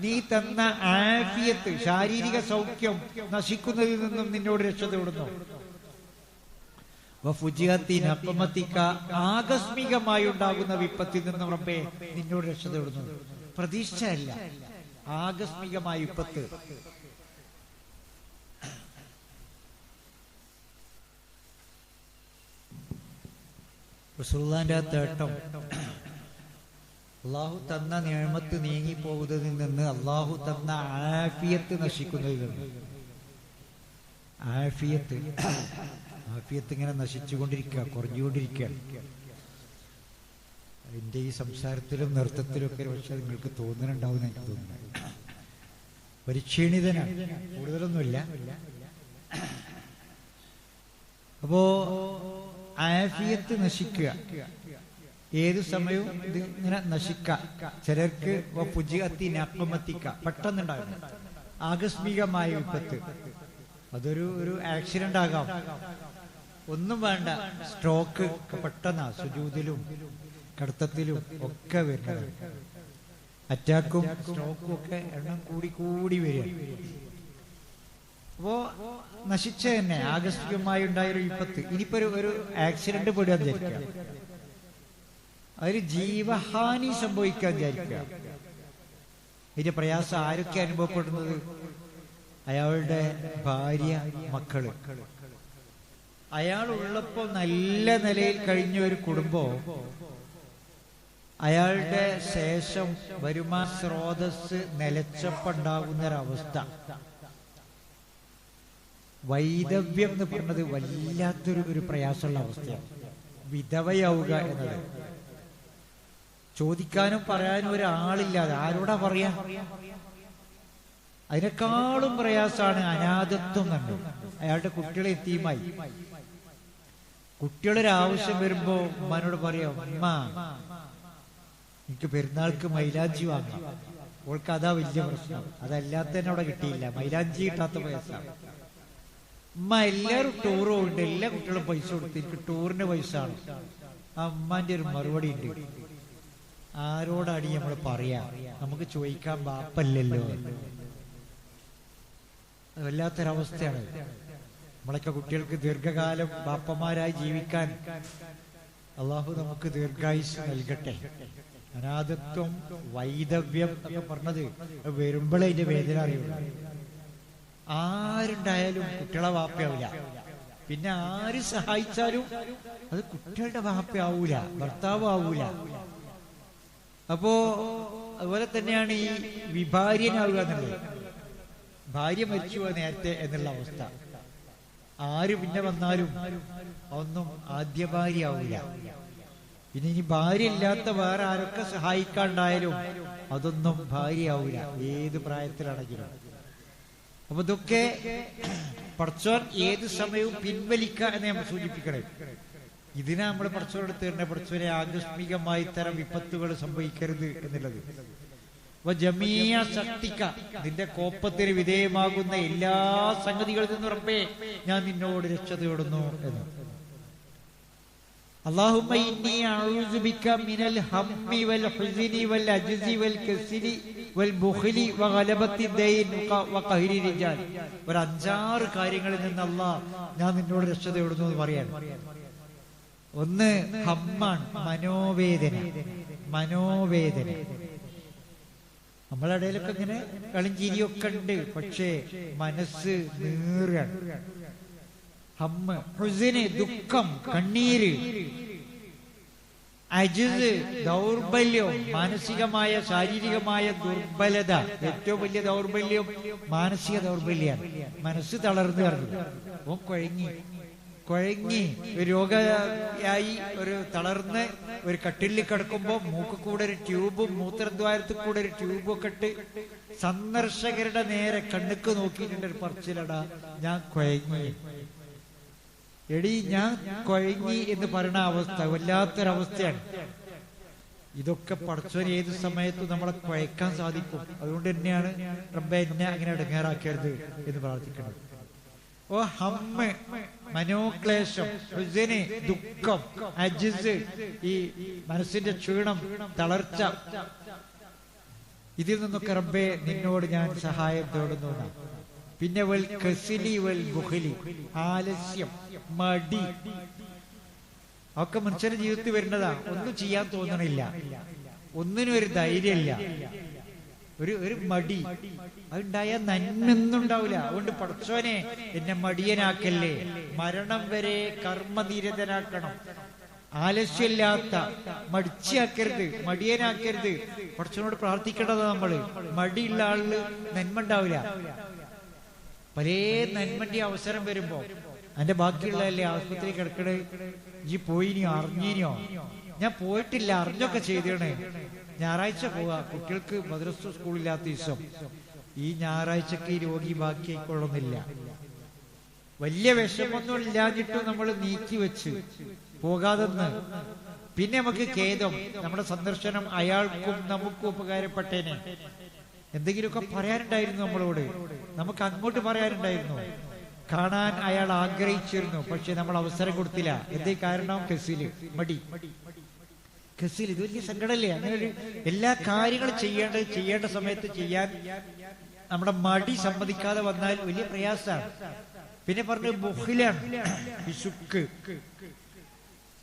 [SPEAKER 1] നീ തന്ന ആഫിയത്ത്, ശാരീരിക സൗഖ്യം നശിക്കുന്നതിൽ നിന്നും നിന്നോട് രക്ഷ തേടുന്നു. ആകസ്മികമായി ഉണ്ടാകുന്ന വിപത്തിൽ നിന്നും റബ്ബേ നിന്നോട് രക്ഷ തേടുന്നു. പ്രതീക്ഷയല്ല, ആകസ്മികമായ വിപത്ത്. റസൂലുള്ളാഹിന്റെ തേട്ടം, അള്ളാഹു തന്ന നിഅമത്ത് നീങ്ങിപ്പോകുന്നതിൽ നിന്ന് അള്ളാഹു തന്ന ആഫിയത്ത് നശിക്കുന്നതിൽ നിന്ന്. ആഫിയത്ത് ഇങ്ങനെ നശിച്ചുകൊണ്ടിരിക്കുക, കുറഞ്ഞുകൊണ്ടിരിക്കുകയാണ്. എന്റെ ഈ സംസാരത്തിലും നൃത്തത്തിലും ഒക്കെ പക്ഷെ നിങ്ങൾക്ക് തോന്നുന്നുണ്ടാവും, എനിക്ക് തോന്നുന്നു. പരിക്ഷീണിതനാണ്, കൂടുതലൊന്നുമില്ല. അപ്പോ ആഫിയത്ത് നശിക്കുക, ഏതു സമയവും ഇത് ഇങ്ങനെ നശിക്കാം. ചിലർക്ക് പെട്ടെന്നുണ്ടാകും ആകസ്മികമായ വിപത്ത്. അതൊരു ആക്സിഡന്റ് ആകാം, ഒന്നും വേണ്ട, സ്ട്രോക്ക് പെട്ടെന്നാ സുജൂദിലും കടത്തത്തിലും ഒക്കെ വരുന്നത്. അറ്റാക്കും സ്ട്രോക്കും ഒക്കെ എണ്ണം കൂടി കൂടി വരിക. അപ്പോ നശിച്ച തന്നെ ആകസ്മികമായി ഉണ്ടായൊരു വിപത്ത്. ഇനിയിപ്പോ ഒരു ആക്സിഡന്റ് പെടുക വിചാരിക്കുക, അതിൽ ജീവഹാനി സംഭവിക്കാൻ വിചാരിക്കുക. ഇതിന്റെ പ്രയാസം ആരൊക്കെ അനുഭവപ്പെടുന്നത്? അയാളുടെ ഭാര്യ, മക്കള്. അയാൾ ഉള്ളപ്പോ നല്ല നിലയിൽ കഴിഞ്ഞ ഒരു കുടുംബം അയാളുടെ ശേഷം വരുമാന സ്രോതസ് നിലച്ചപ്പുണ്ടാകുന്നൊരവസ്ഥ. വൈദവ്യം എന്ന് പറഞ്ഞത് വല്ലാത്തൊരു പ്രയാസമുള്ള അവസ്ഥയാണ്. വിധവയാവുക എന്നത്, ചോദിക്കാനും പറയാനും ഒരാളില്ലാതെ ആരോടാ പറയാ? അതിനേക്കാളും പ്രയാസമാണ് അനാഥത്വം കണ്ടു. അയാളുടെ കുട്ടികളെ എത്തിയുമായി, കുട്ടികളൊരാവശ്യം വരുമ്പോ ഉമ്മാനോട് പറയാം, ഉമ്മ എനിക്ക് പെരുന്നാൾക്ക് മൈലാഞ്ചി വാങ്ങാം. ഓൾക്ക് അതാ വലിയ പ്രശ്നം. അതല്ലാത്തന്നെ അവിടെ കിട്ടിയില്ല, മൈലാഞ്ചി കിട്ടാത്ത പൈസയാണ്. ഉമ്മ എല്ലാവരും ടൂർ പോകുന്നുണ്ട്, എല്ലാ കുട്ടികളും പൈസ കൊടുത്ത് എനിക്ക് ടൂറിന്റെ പൈസ ആണ്. ആ ഉമ്മാന്റെ ഒരു മറുപടി ഉണ്ട്, ആരോടാണ് നമ്മൾ പറയാ? നമുക്ക് ചോദിക്കാൻ ബാപ്പല്ലല്ലോ. വല്ലാത്തൊരവസ്ഥയാണ്. നമ്മളൊക്കെ കുട്ടികൾക്ക് ദീർഘകാലം ബാപ്പമാരായി ജീവിക്കാൻ അള്ളാഹു നമുക്ക് ദീർഘായുസ് നൽകട്ടെ. അനാഥത്വം, വൈദവ്യം ഒക്കെ പറഞ്ഞത് വരുമ്പോഴേ അതിന്റെ വേദന അറിയുള്ളൂ. ആരുണ്ടായാലും കുട്ടികളെ വാപ്പയാവില്ല. പിന്നെ ആര് സഹായിച്ചാലും അത് കുട്ടികളുടെ വാപ്പയാവൂല, ഭർത്താവ് ആവൂല. അപ്പോ അതുപോലെ തന്നെയാണ് ഈ വിഭാര്യനാവുക എന്നുള്ളത്. ഭാര്യ മരിച്ചു നേരത്തെ എന്നുള്ള അവസ്ഥ. ആര് പിന്നെ വന്നാലും ഒന്നും ആദ്യ ഭാര്യ ആവൂല. പിന്നെ ഇനി ഭാര്യ ഇല്ലാത്ത വേറെ ആരൊക്കെ സഹായിക്കാണ്ടായാലും അതൊന്നും ഭാര്യ ആവൂല, ഏത് പ്രായത്തിലാണെങ്കിലും. അപ്പൊ ഇതൊക്കെ പടച്ചോൻ ഏത് സമയവും പിൻവലിക്കുക എന്ന് നമ്മൾ സൂചിപ്പിക്കണേ. ഇതിനാ നമ്മൾ പടച്ചോനോട് തീർന്ന, പടച്ചോനെ ആകസ്മികമായി തരം വിപത്തുകൾ സംഭവിക്കരുത് എന്നുള്ളത്. അപ്പൊ ജമീയ ശക്തിക്ക, നിന്റെ കോപ്പത്തിന് വിധേയമാകുന്ന എല്ലാ സംഗതികളിൽ നിന്നും റബ്ബേ ഞാൻ നിന്നോട് രക്ഷ തേടുന്നു എന്ന്. അല്ലാഹുമ്മ ഇന്നി അഊദു ബിക മിനൽ ഹമ്മി വൽ ഹുസ്നി വൽ അജ്സി വൽ കസ്ലി വൽ ബുഖ്ലി വഗലബത്തി ദൈൻ വഖഹരി റിജാൽ. ഒരു 5-6 കാര്യങ്ങളിൽ നിന്ന് അല്ലാഹ് ഞാൻ നിന്നോട് രക്ഷ തേടുന്നു എന്ന് പറയാണ്. ഒന്ന് ഹമ്മാണ്, മനോവേദന. മനോവേദന നമ്മളെ ഇടയിലൊക്കെ ഇങ്ങനെ കളിഞ്ചിരിയൊക്കെ ഉണ്ട്, പക്ഷേ മനസ്സ് നീറാണ്. ഹമ്മ്, ഹുസ്ന്, ദുഃഖം, കണ്ണീര്. അജ്സ്, ദൗർബല്യം, മാനസികമായ ശാരീരികമായ ദുർബലത. ഏറ്റവും വലിയ ദൗർബല്യം മാനസിക ദൗർബല്യമാണ്. മനസ്സ് തളർന്നു പറഞ്ഞു, ഓൻ കുഴങ്ങി രോഗയായി ഒരു തളർന്ന് ഒരു കട്ടിലിൽ കിടക്കുമ്പോ മൂക്ക് കൂടെ ഒരു ട്യൂബും മൂത്രദ്വാരത്തിൽ കൂടെ ഒരു ട്യൂബും ഒക്കെ ഇട്ട് സന്ദർശകരുടെ നേരെ കണ്ണുക്ക് നോക്കിയിട്ടുണ്ട് ഒരു പറച്ചിലടാ, ഞാൻ കുഴങ്ങി. എടി ഞാൻ കുഴങ്ങി എന്ന് പറയുന്ന അവസ്ഥ വല്ലാത്തൊരവസ്ഥയാണ്. ഇതൊക്കെ പടച്ചോൻ ഏത് സമയത്തും നമ്മളെ കുഴക്കാൻ സാധിക്കും. അതുകൊണ്ട് തന്നെയാണ് റബ്ബേ എന്നെ അങ്ങനെ ഇടങ്ങേറാക്കരുത് എന്ന് പ്രാർത്ഥിക്കുന്നത്. ഓ ഹമ്മ്, മനോക്ലേശം, ഹുസ്ന്, ദുഃഖം, അജ്സ്, ഈ മനസ്സിന്റെ ക്ഷീണം, തളർച്ച. ഇതിൽ നിന്നൊക്കെ റബ്ബേ നിന്നോട് ഞാൻ സഹായം തേടുന്നു. പിന്നെ വൽ കസ്ലി വൽ ബുഖ്ലി, ആലസ്യം, മടി ഒക്കെ മനുഷ്യന്റെ ജീവിതത്തിൽ വരുന്നതാ. ഒന്നും ചെയ്യാൻ തോന്നണില്ല, ഒന്നിനും ഒരു ധൈര്യമില്ല, ഒരു മടി. അതുണ്ടായാൽ നന്മൊന്നും ഉണ്ടാവില്ല. അതുകൊണ്ട് പടച്ചോനെ എന്നെ മടിയനാക്കല്ലേ, മരണം വരെ കർമ്മനിരതനാക്കണം. ആലസ്യമില്ലാത്ത, മടിച്ചാക്കരുത്, മടിയനാക്കരുത്. പടച്ചോനോട് പ്രാർത്ഥിക്കേണ്ടത് നമ്മള്. മടിയുള്ള ആളില് നന്മ ഉണ്ടാവില്ല. പല നന്മന്റെ അവസരം വരുമ്പോ അതിന്റെ ബാക്കിയുള്ളതല്ലേ ആശുപത്രി കിടക്കണേ. ഈ പോയിനിയോ അറിഞ്ഞിനിയോ? ഞാൻ പോയിട്ടില്ല, അറിഞ്ഞൊക്കെ ചെയ്തേണേ. ഞായറാഴ്ച പോവാ, കുട്ടികൾക്ക് മദ്രസ സ്കൂളില്ലാത്ത ദിവസം. ഈ ഞായറാഴ്ചക്ക് ഈ രോഗി ബാക്കിയായിക്കൊള്ളുന്നില്ല. വലിയ വിഷമൊന്നും ഇല്ലാഞ്ഞിട്ടും നമ്മൾ നീക്കി വെച്ച് പോകാതെന്ന്. പിന്നെ നമുക്ക് ഖേദം, നമ്മുടെ സന്ദർശനം അയാൾക്കും നമുക്കും ഉപകാരപ്പെട്ടേനെ. എന്തെങ്കിലുമൊക്കെ പറയാനുണ്ടായിരുന്നു നമ്മളോട്, നമുക്ക് അങ്ങോട്ട് പറയാനുണ്ടായിരുന്നു. കാണാൻ അയാൾ ആഗ്രഹിച്ചിരുന്നു. പക്ഷെ നമ്മൾ അവസരം കൊടുത്തില്ല. എന്തേ കാരണം? മടി. ഇത് വലിയ സങ്കടമല്ലേ? അങ്ങനെ ഒരു എല്ലാ കാര്യങ്ങളും ചെയ്യേണ്ട സമയത്ത് ചെയ്യാൻ നമ്മുടെ മടി സമ്മതിക്കാതെ വന്നാൽ വലിയ പ്രയാസമാണ്. പിന്നെ പറഞ്ഞു ബുഖിലാണ്, പിശുക്ക്.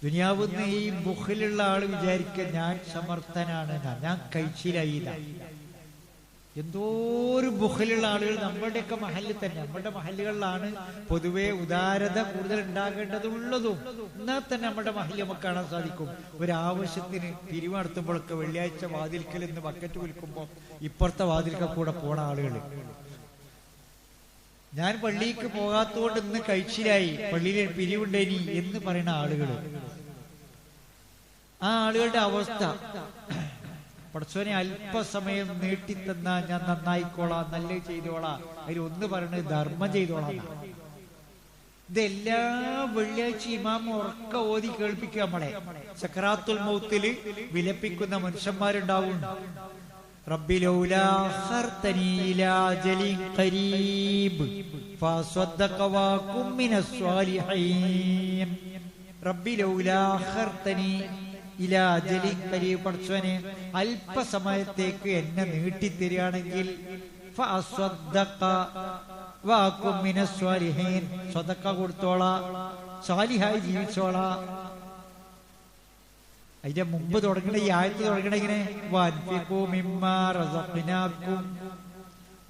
[SPEAKER 1] ദുനിയാവുന്ന ഈ ബുഖിലുള്ള ആള് വിചാരിക്കുക ഞാൻ സമർത്ഥനാണ്, ഞാൻ കഴിച്ചിലായില്ല. എന്തോരു ബുഖിലുള്ള ആളുകൾ നമ്മുടെയൊക്കെ മഹല്ലിൽ തന്നെ, നമ്മുടെ മഹല്ലുകളിലാണ് പൊതുവെ ഉദാരത കൂടുതൽ ഉണ്ടാകേണ്ടതുള്ളതും. എന്നാൽ തന്നെ നമ്മുടെ മഹല്ല് നമുക്ക് കാണാൻ സാധിക്കും. ഒരാവശ്യത്തിന് പിരിവ് നടത്തുമ്പോഴൊക്കെ വെള്ളിയാഴ്ച വാതിൽക്കൽ നിന്ന് ബക്കറ്റ് വിൽക്കുമ്പോൾ ഇപ്പുറത്തെ വാതിൽക്കൽ കൂടെ പോണ ആളുകൾ. ഞാൻ പള്ളിക്ക് പോകാത്തതുകൊണ്ട് ഇന്ന് കഴിച്ചിലായി, പള്ളിയിൽ പിരിവുണ്ടേനി എന്ന് പറയുന്ന ആളുകൾ. ആ ആളുകളുടെ അവസ്ഥ, പടച്ചോനെ അല്പസമയം നീട്ടിത്തന്നാ ഞാൻ നന്നായിക്കോളാം, നല്ല ചെയ്തോളാം, അതിലൊന്ന് പറയുന്നത് ധർമ്മം ചെയ്തോളാം. ഇതെല്ലാ വെള്ളിയാഴ്ച ഇമാം ഉറക്ക ഓതി കേൾപ്പിക്കുക നമ്മളെ. സക്കറാത്തുൽ മൗത്തില് വിലപിക്കുന്ന മനുഷ്യന്മാരുണ്ടാവും. റബ്ബി ലൗലാ അഖർതനീ ഇലാ അജലിൻ ഖരീബ് ഫഅസ്വദ്ദഖ വഅകും മിനസ് സ്വാലിഹീൻ. റബ്ബി ലൗലാ അഖർതനീ ഇലാ അജലിൻ ഖരീബ്, പടച്ചോനെ അല്പസമയത്തേക്ക് എന്നെ നീട്ടിത്തരികയാണെങ്കിൽ ഫഅസ്വദ്ദഖ വഅകും മിനസ് സ്വാലിഹീൻ, സ്വതക്ക കൊടുത്തോളാം, സാലിഹായി ജീവിച്ചോളാം. അതിന്റെ മുമ്പ് തുടങ്ങണ ഈ ആയത്ത് തുടങ്ങണ ഇങ്ങനെ വൻഫിഖൂ മിമ്മാ റസഖ്നാകും,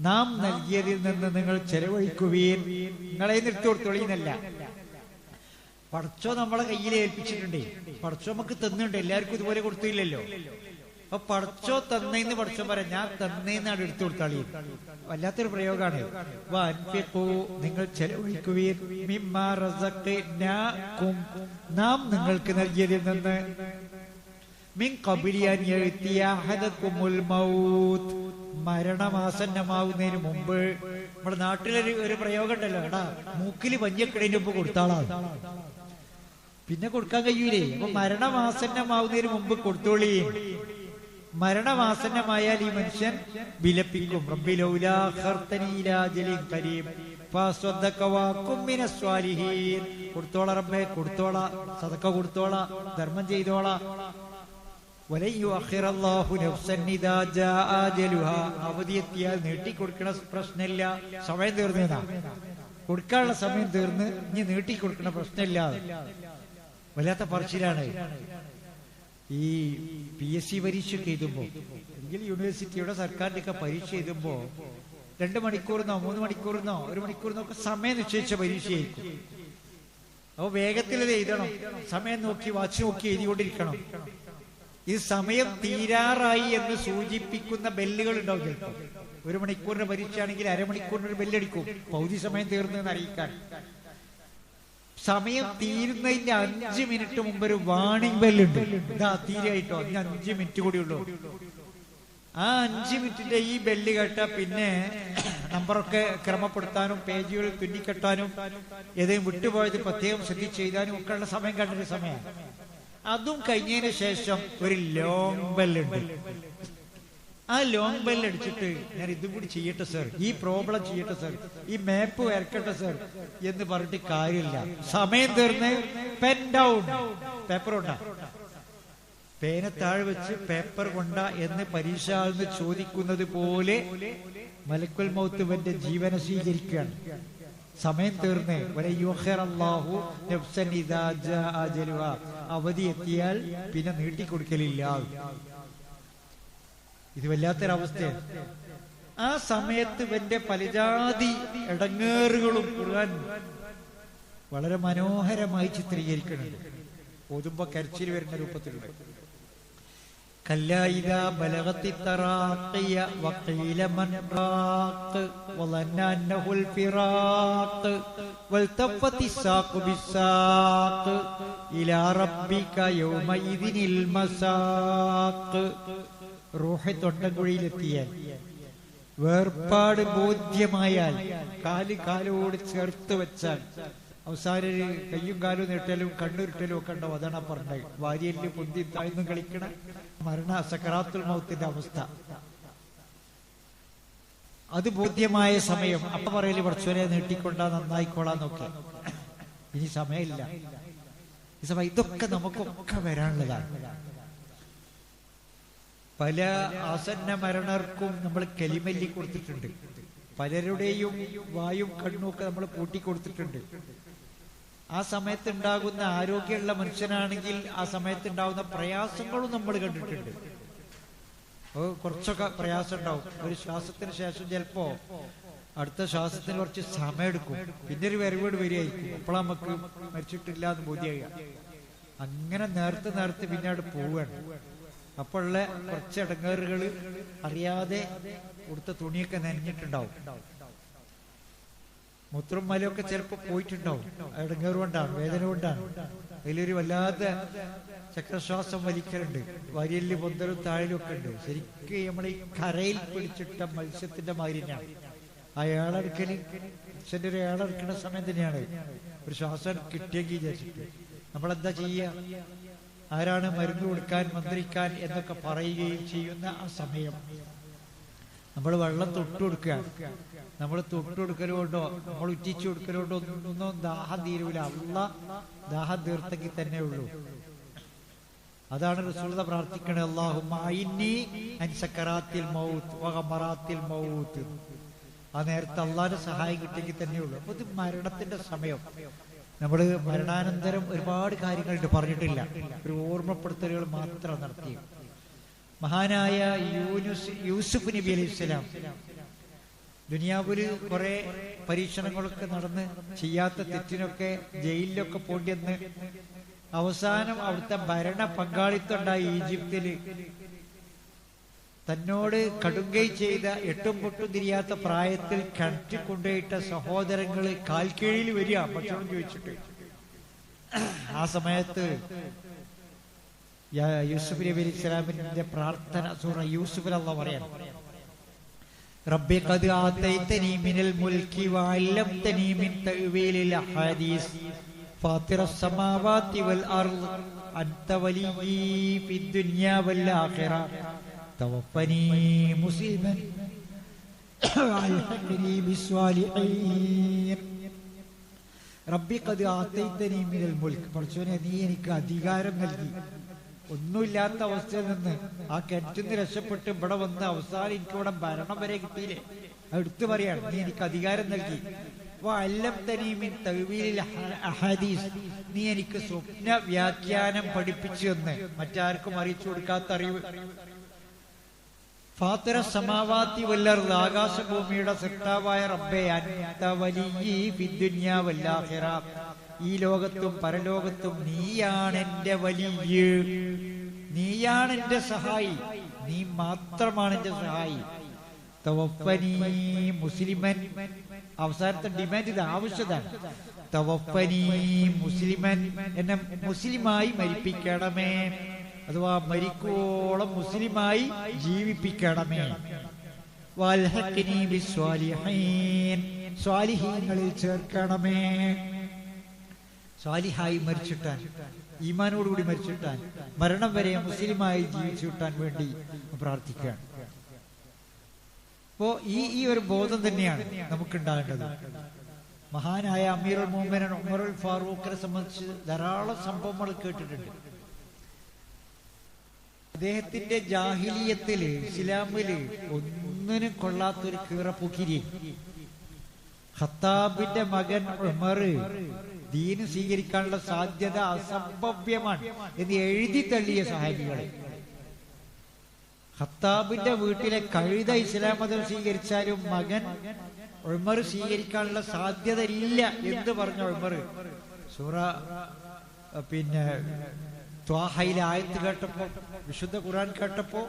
[SPEAKER 1] നാം നൽകിയതിൽ നിന്ന് നിങ്ങൾ ചെലവഴിക്കുകയും. നിങ്ങളെ നിർത്തി കൊടുത്തോളിന്നല്ല, പടച്ചോ നമ്മളെ കയ്യിൽ ഏൽപ്പിച്ചിട്ടുണ്ടേ. പടച്ചോ നമുക്ക് തന്നുണ്ട്, എല്ലാവർക്കും ഇതുപോലെ കൊടുത്തില്ലല്ലോ. അപ്പൊ പടച്ചോ തന്നേന്ന് പടച്ചോ പറയാം, ഞാൻ തന്നേന്നാണ് എടുത്തു കൊടുത്താളി. വല്ലാത്തൊരു പ്രയോഗമാണ്. വൻഫിഖൂ, നിങ്ങൾ ചെലവഴിക്കുകയും, മിമ്മാ റസഖ്നാകും, നാം നിങ്ങൾക്ക് നൽകിയതിൽ നിന്ന്, മിൻ ഖബ്ലി അൻ യഅതിയ അഹദകുമുൽ മൗത്ത്, മരണമാസന്നമാവുന്നതിന് മുമ്പ്. നമ്മുടെ നാട്ടിലൊരു പ്രയോഗം ഉണ്ടല്ലോ, എടാ മൂക്കില് പഞ്ഞിക്കിടേന്റെ മുമ്പ് കൊടുത്താളാണ്, പിന്നെ കൊടുക്കാൻ കഴിയൂലേ. അപ്പൊ മരണമാസന്നമാവുന്നതിന് മുമ്പ് കൊടുത്തോളീ. മരണമാസന്നമായാൽ ഈ മനുഷ്യൻ വിലപിക്കും, റബ്ബി ലൗലാ അഖർതനീ ഇലാ അജലിൻ ഖരീബ് ഫഅസ്വദ്ദഖ വഅകും മിനസ് സ്വാലിഹീൻ. കൊടുത്തോളാ റബ്ബേ, കൊടുത്തോളാ, സദഖ കൊടുത്തോളാ, ധർമ്മം ചെയ്തോളാ. വലൻ യുഅഖിറല്ലാഹു നഫ്സൻ ഇദാ ജാഅ അജലുഹാ, അവധിയെത്തിയാൽ നീട്ടിക്കൊടുക്കണ പ്രശ്നമില്ല. സമയം തീർന്നതാ, കൊടുക്കാനുള്ള സമയം തീർന്ന്, ഇനി നീട്ടിക്കൊടുക്കണ പ്രശ്നമില്ല. വല്ലാത്ത പറച്ചിലാണ്. ഈ PSC പരീക്ഷയൊക്കെ എഴുതുമ്പോ, അല്ലെങ്കിൽ യൂണിവേഴ്സിറ്റിയുടെ സർക്കാരിന്റെ ഒക്കെ പരീക്ഷ എഴുതുമ്പോ 2 മണിക്കൂറിനോ 3 മണിക്കൂറിനോ 1 മണിക്കൂറിനോ ഒക്കെ സമയം നിശ്ചയിച്ച പരീക്ഷയായിരിക്കും. അപ്പൊ വേഗത്തിൽ ഇത് എഴുതണം, സമയം നോക്കി വാച്ച് നോക്കി എഴുതിക്കൊണ്ടിരിക്കണം. ഇത് സമയം തീരാറായി എന്ന് സൂചിപ്പിക്കുന്ന ബെല്ലുകൾ ഉണ്ടാവും. ചിലപ്പോൾ 1 മണിക്കൂറിന്റെ പരീക്ഷ ആണെങ്കിൽ അരമണിക്കൂറിനൊരു ബെല്ലടിക്കും, പകുതി സമയം തീർന്നെന്ന് അറിയിക്കാൻ. സമയം തീരുന്നതിന്റെ 5 മിനിറ്റ് മുമ്പ് ഒരു വാണിംഗ് ബെല്ലുണ്ട്, ഇതാ തീരായിട്ടോ, അതിന് 5 മിനിറ്റ് കൂടി ഉള്ളൂ. ആ 5 മിനിറ്റിന്റെ ഈ ബെല്ല് കേട്ട പിന്നെ നമ്പറൊക്കെ ക്രമപ്പെടുത്താനും പേജുകൾ തുന്നിക്കെട്ടാനും ഏതെങ്കിലും വിട്ടുപോയത് പ്രത്യേകം ശ്രദ്ധിച്ച് ചെയ്താനും ഒക്കെ ഉള്ള സമയം കണ്ടൊരു സമയം. അതും കഴിഞ്ഞതിന് ശേഷം ഒരു ലോങ് ബെല്ലുണ്ട്. ആ ലോങ് ബെല്ല് അടിച്ചിട്ട് ഞാൻ ഇതും കൂടി ചെയ്യട്ടെ സർ, ഈ പ്രോബ്ലം ചെയ്യട്ടെ സർ, ഈ മാപ്പ് വരക്കട്ടെ സർ എന്ന് പറഞ്ഞിട്ട് കാര്യമില്ല. സമയം തീർന്ന് പെൻ ഡൗൺ, പേപ്പർ കൊണ്ടാ, പേന താഴെ വെച്ച് പേപ്പർ കൊണ്ട എന്ന് പരീക്ഷ എന്ന് ചോദിക്കുന്നത് പോലെ മലക്കുൽ മൗത്ത് ഇവന്റെ ജീവനെ സ്വീകരിക്കുകയാണ്. സമയം തീർന്ന് അവധി എത്തിയാൽ പിന്നെ നീട്ടിക്കൊടുക്കലില്ല. ഇത് വല്ലാത്തൊരവസ്ഥയാണ്. ആ സമയത്ത് ഇവന്റെ പലജാതി ഇടങ്ങേറുകളും ഖുർആൻ വളരെ മനോഹരമായി ചിത്രീകരിക്കുന്നുണ്ട്. ഓതുമ്പോ കരച്ചിൽ വരുന്ന രൂപത്തിലുണ്ട്. كلا إذا بلغت التراقي وقيل من راق وظن أنه الفراق والتفت الساق بالساق إلى ربك يومئذ المساق. റൂഹ് തൊണ്ടൻകുഴിയിലെത്തിയാൽ, വേർപാട് ബോധ്യമായാൽ, കാലോട് ചേർത്ത് വെച്ചാൽ, അവസാനം കയ്യും കാലും നീട്ടലും കണ്ണുരുട്ടലും ഒക്കെ ഉണ്ടാവും. അതാണ് പറഞ്ഞത്. വാരിയല് പൊന്തി താഴ്ന്നും കളിക്കണ സക്കറാത്തുൽ മൗത്തിന്റെ അവസ്ഥ. അത് ബോധ്യമായ സമയം അപ്പ പറയല് പഠിച്ചവരെ നീട്ടിക്കൊണ്ടാ നന്നായിക്കോളാന്നൊക്കെ. ഇനി സമയമില്ല. ഈ സമയം ഇതൊക്കെ നമുക്കൊക്കെ വരാനുള്ളതാണ്. പല ആസന്ന മരണർക്കും നമ്മൾ കലിമല്ലി കൊടുത്തിട്ടുണ്ട്. പലരുടെയും വായും കണ്ണും ഒക്കെ നമ്മൾ പൂട്ടിക്കൊടുത്തിട്ടുണ്ട്. ആ സമയത്ത് ഉണ്ടാകുന്ന ആരോഗ്യമുള്ള മനുഷ്യനാണെങ്കിൽ ആ സമയത്ത് ഉണ്ടാകുന്ന പ്രയാസങ്ങളും നമ്മൾ കണ്ടിട്ടുണ്ട്. കുറച്ചൊക്കെ പ്രയാസം ഉണ്ടാവും. ഒരു ശ്വാസത്തിന് ശേഷം ചിലപ്പോ അടുത്ത ശ്വാസത്തിന് കുറച്ച് സമയമെടുക്കും. പിന്നെ ഒരു വരവോട് വരികയായിരിക്കും. അപ്പോൾ നമുക്ക് മരിച്ചിട്ടില്ല എന്ന് ബോധ്യമാകുക. അങ്ങനെ നേരത്തെ പിന്നെ അവിടെ പോവുകയാണ്. അപ്പോഴുള്ള കുറച്ച് ഇടങ്ങേറുകൾ അറിയാതെ കൊടുത്ത തുണിയൊക്കെ നനഞ്ഞിട്ടുണ്ടാവും. മൂത്രം മലയൊക്കെ ചിലപ്പോൾ പോയിട്ടുണ്ടാവും. ഇടങ്ങേറ് കൊണ്ടാണ്, വേദന കൊണ്ടാണ്. അതിലൊരു വല്ലാത്ത ചക്രശ്വാസം വലിക്കലുണ്ട്. വരിയല് പൊന്തലും താഴലും ഒക്കെ ഉണ്ട്. ശരിക്കും നമ്മൾ ഈ കരയിൽ പിടിച്ചിട്ട മത്സ്യത്തിന്റെ മാതിരിയാണ് ആ ഏളെടുക്കല്. മനുഷ്യന്റെ ഒരു ഏളെടുക്കുന്ന സമയം തന്നെയാണ് ഒരു ശ്വാസം കിട്ടിയെങ്കിൽ വിചാരിച്ചിട്ട് നമ്മളെന്താ ചെയ്യുക? ആരാണ് മരുന്ന് കൊടുക്കാൻ മന്ത്രിക്കാൻ എന്നൊക്കെ പറയുകയും ചെയ്യുന്ന ആ സമയം നമ്മൾ വെള്ളം തൊട്ടുകൊടുക്കുക. നമ്മൾ തൊട്ടുകൊടുക്കലുകൊണ്ടോ നമ്മൾ ഉറ്റിച്ചു കൊടുക്കലുകൊണ്ടോ ഒന്നും ദാഹം തീരൂല. ദാഹം തീർത്തെങ്കിൽ തന്നെ ഉള്ളൂ. അതാണ് റസൂലുള്ളാഹി പ്രാർത്ഥിക്കണേ, അല്ലാഹുമ്മ അഇന്നി അൻ സക്കറാത്തിൽ മൗത്ത് വഗമറാത്തിൽ മൗത്ത്. ആ നേരത്തെ അള്ളാഹിന്റെ സഹായം കിട്ടിയെങ്കിൽ തന്നെ ഉള്ളൂ. അപ്പൊ ഇത് മരണത്തിന്റെ സമയം. നമ്മൾ മരണാനന്തരം ഒരുപാട് കാര്യങ്ങളുണ്ട്, പറഞ്ഞിട്ടില്ല. ഒരു ഓർമ്മപ്പെടുത്തലുകൾ മാത്രം നടത്തി. മഹാനായ യൂസുഫ് നബി അലൈഹിസ്സലാം ദുനിയാവില് കുറെ പരീക്ഷണങ്ങളൊക്കെ നടന്ന് ചെയ്യാത്ത തെറ്റിനൊക്കെ ജയിലിലൊക്കെ പോണ്ടിയെന്ന് അവസാനം അവിടുത്തെ ഭരണ പങ്കാളിത്തം ഉണ്ടായി. ഈജിപ്തില് തന്നോട് കടുങ്കൈ ചെയ്ത എട്ടും പൊട്ടും തിരിയാത്ത പ്രായത്തിൽ കിണറ്റിൽ കൊണ്ടുപോയിട്ട സഹോദരങ്ങള് കാൽക്കീഴിൽ വരിക ഭക്ഷണം ചോദിച്ചിട്ട്. ആ സമയത്ത് യൂസുഫ് നബി അലൈഹി സ്വലാമിന്റെ പ്രാർത്ഥന സൂറ യൂസുഫിൽ അല്ലാഹു പറയാണ്, റബ്ബി ഖദ് ആതൈതനി മിനൽ മുൽക്കി വഅല്ലംതനി മിൻ തഅ്വീലിൽ അഹാദീസ് ഫാത്തിറസ് സമാവാതി വൽ അർദ് അൻത വലിയ്യി ഫിദ് ദുനിയാ വൽ ആഖിറ തവഫനി മുസ്ലിമൻ വഅൽഹിഖ്നി ബിസ്സാലിഹീൻ. റബ്ബി ഖദ് ആതൈതനി മിനൽ മുൽക്ക്, പടച്ചോനെ നീ എനിക്ക് അധികാരം നൽകി. ഒന്നുമില്ലാത്ത അവസ്ഥയിൽ നിന്ന് ആ കിണറ്റിൽ നിന്ന് രക്ഷപ്പെട്ട് ഇവിടെ വന്ന് അവസാനം എനിക്ക് ഇവിടെ ഭരണം വരെ കിട്ടിയില്ലേ, അത് എടുത്തു പറയാണ്. നീ എനിക്ക് അധികാരം നൽകി. നീ എനിക്ക് സ്വപ്ന വ്യാഖ്യാനം പഠിപ്പിച്ചു എന്ന് മറ്റാർക്കും അറിയിച്ചു കൊടുക്കാത്ത അറിവ്. ഫാത്തിറ സമാവാതി വൽ അർദ്, ആകാശഭൂമിയുടെ സൃഷ്ടാവായ റബ്ബേ, അൻത വലിയ്യി ഫിദ് ദുനിയാ വൽ ആഖിറ, ഈ ലോകത്തും പരലോകത്തും നീയാണ് എന്റെ വലിയ, നീയാണ് എന്റെ സഹായി, നീ മാത്രമാണ് എന്റെ സഹായി. തവഫനി മുസ്ലിമൻ, അവസാനത്തെ ഡിമാൻഡ് ഇത്, ആവശ്യതാണ്. തവഫനി മുസ്ലിമൻ, എന്നെ മുസ്ലിമായി മരിപ്പിക്കണമേ, അഥവാ മരിക്കോളം മുസ്ലിമായി ജീവിപ്പിക്കണമേ. വൽഹിഖ്നി ബിസ്സാലിഹീൻ, സ്വാലിഹീങ്ങളിൽ ചേർക്കണമേ. സ്വാലിഹായി മരിച്ചിട്ടാൻ, ഈമാനോടുകൂടി മരിച്ചിട്ടാൻ, മരണം വരെ മുസ്ലിമായി ജീവിച്ചു കിട്ടാൻ വേണ്ടി പ്രാർത്ഥിക്കുകയാണ്. അപ്പോ ഈ ഒരു ബോധം തന്നെയാണ് നമുക്കുണ്ടാകേണ്ടത്. മഹാനായ അമീറുൽ മുഅ്മിനീൻ ഉമറുൽ ഫാറൂഖിനെ സംബന്ധിച്ച് ധാരാളം സംഭവങ്ങൾ കേട്ടിട്ടുണ്ട്. അദ്ദേഹത്തിന്റെ ജാഹിലിയത്തില് ഇസ്ലാമില് ഒന്നിനും കൊള്ളാത്തൊരു കീറപ്പുകിരി, ഖത്താബിന്റെ മകൻ ഉമർ ദീന് സ്വീകരിക്കാനുള്ള സാധ്യത അസംഭവ്യമാണ് എന്ന് എഴുതി തള്ളിയ സഹാബികളെ. ഖത്താബിന്റെ വീട്ടിലെ കഴുത ഇസ്ലാം മതം സ്വീകരിച്ചാലും മകൻ ഉമർ സ്വീകരിക്കാനുള്ള സാധ്യത ഇല്ല എന്ന് പറഞ്ഞ ഉമർ സൂറ ത്വാഹയിലെ ആയത്ത് കേട്ടപ്പോ, വിശുദ്ധ ഖുർആൻ കേട്ടപ്പോ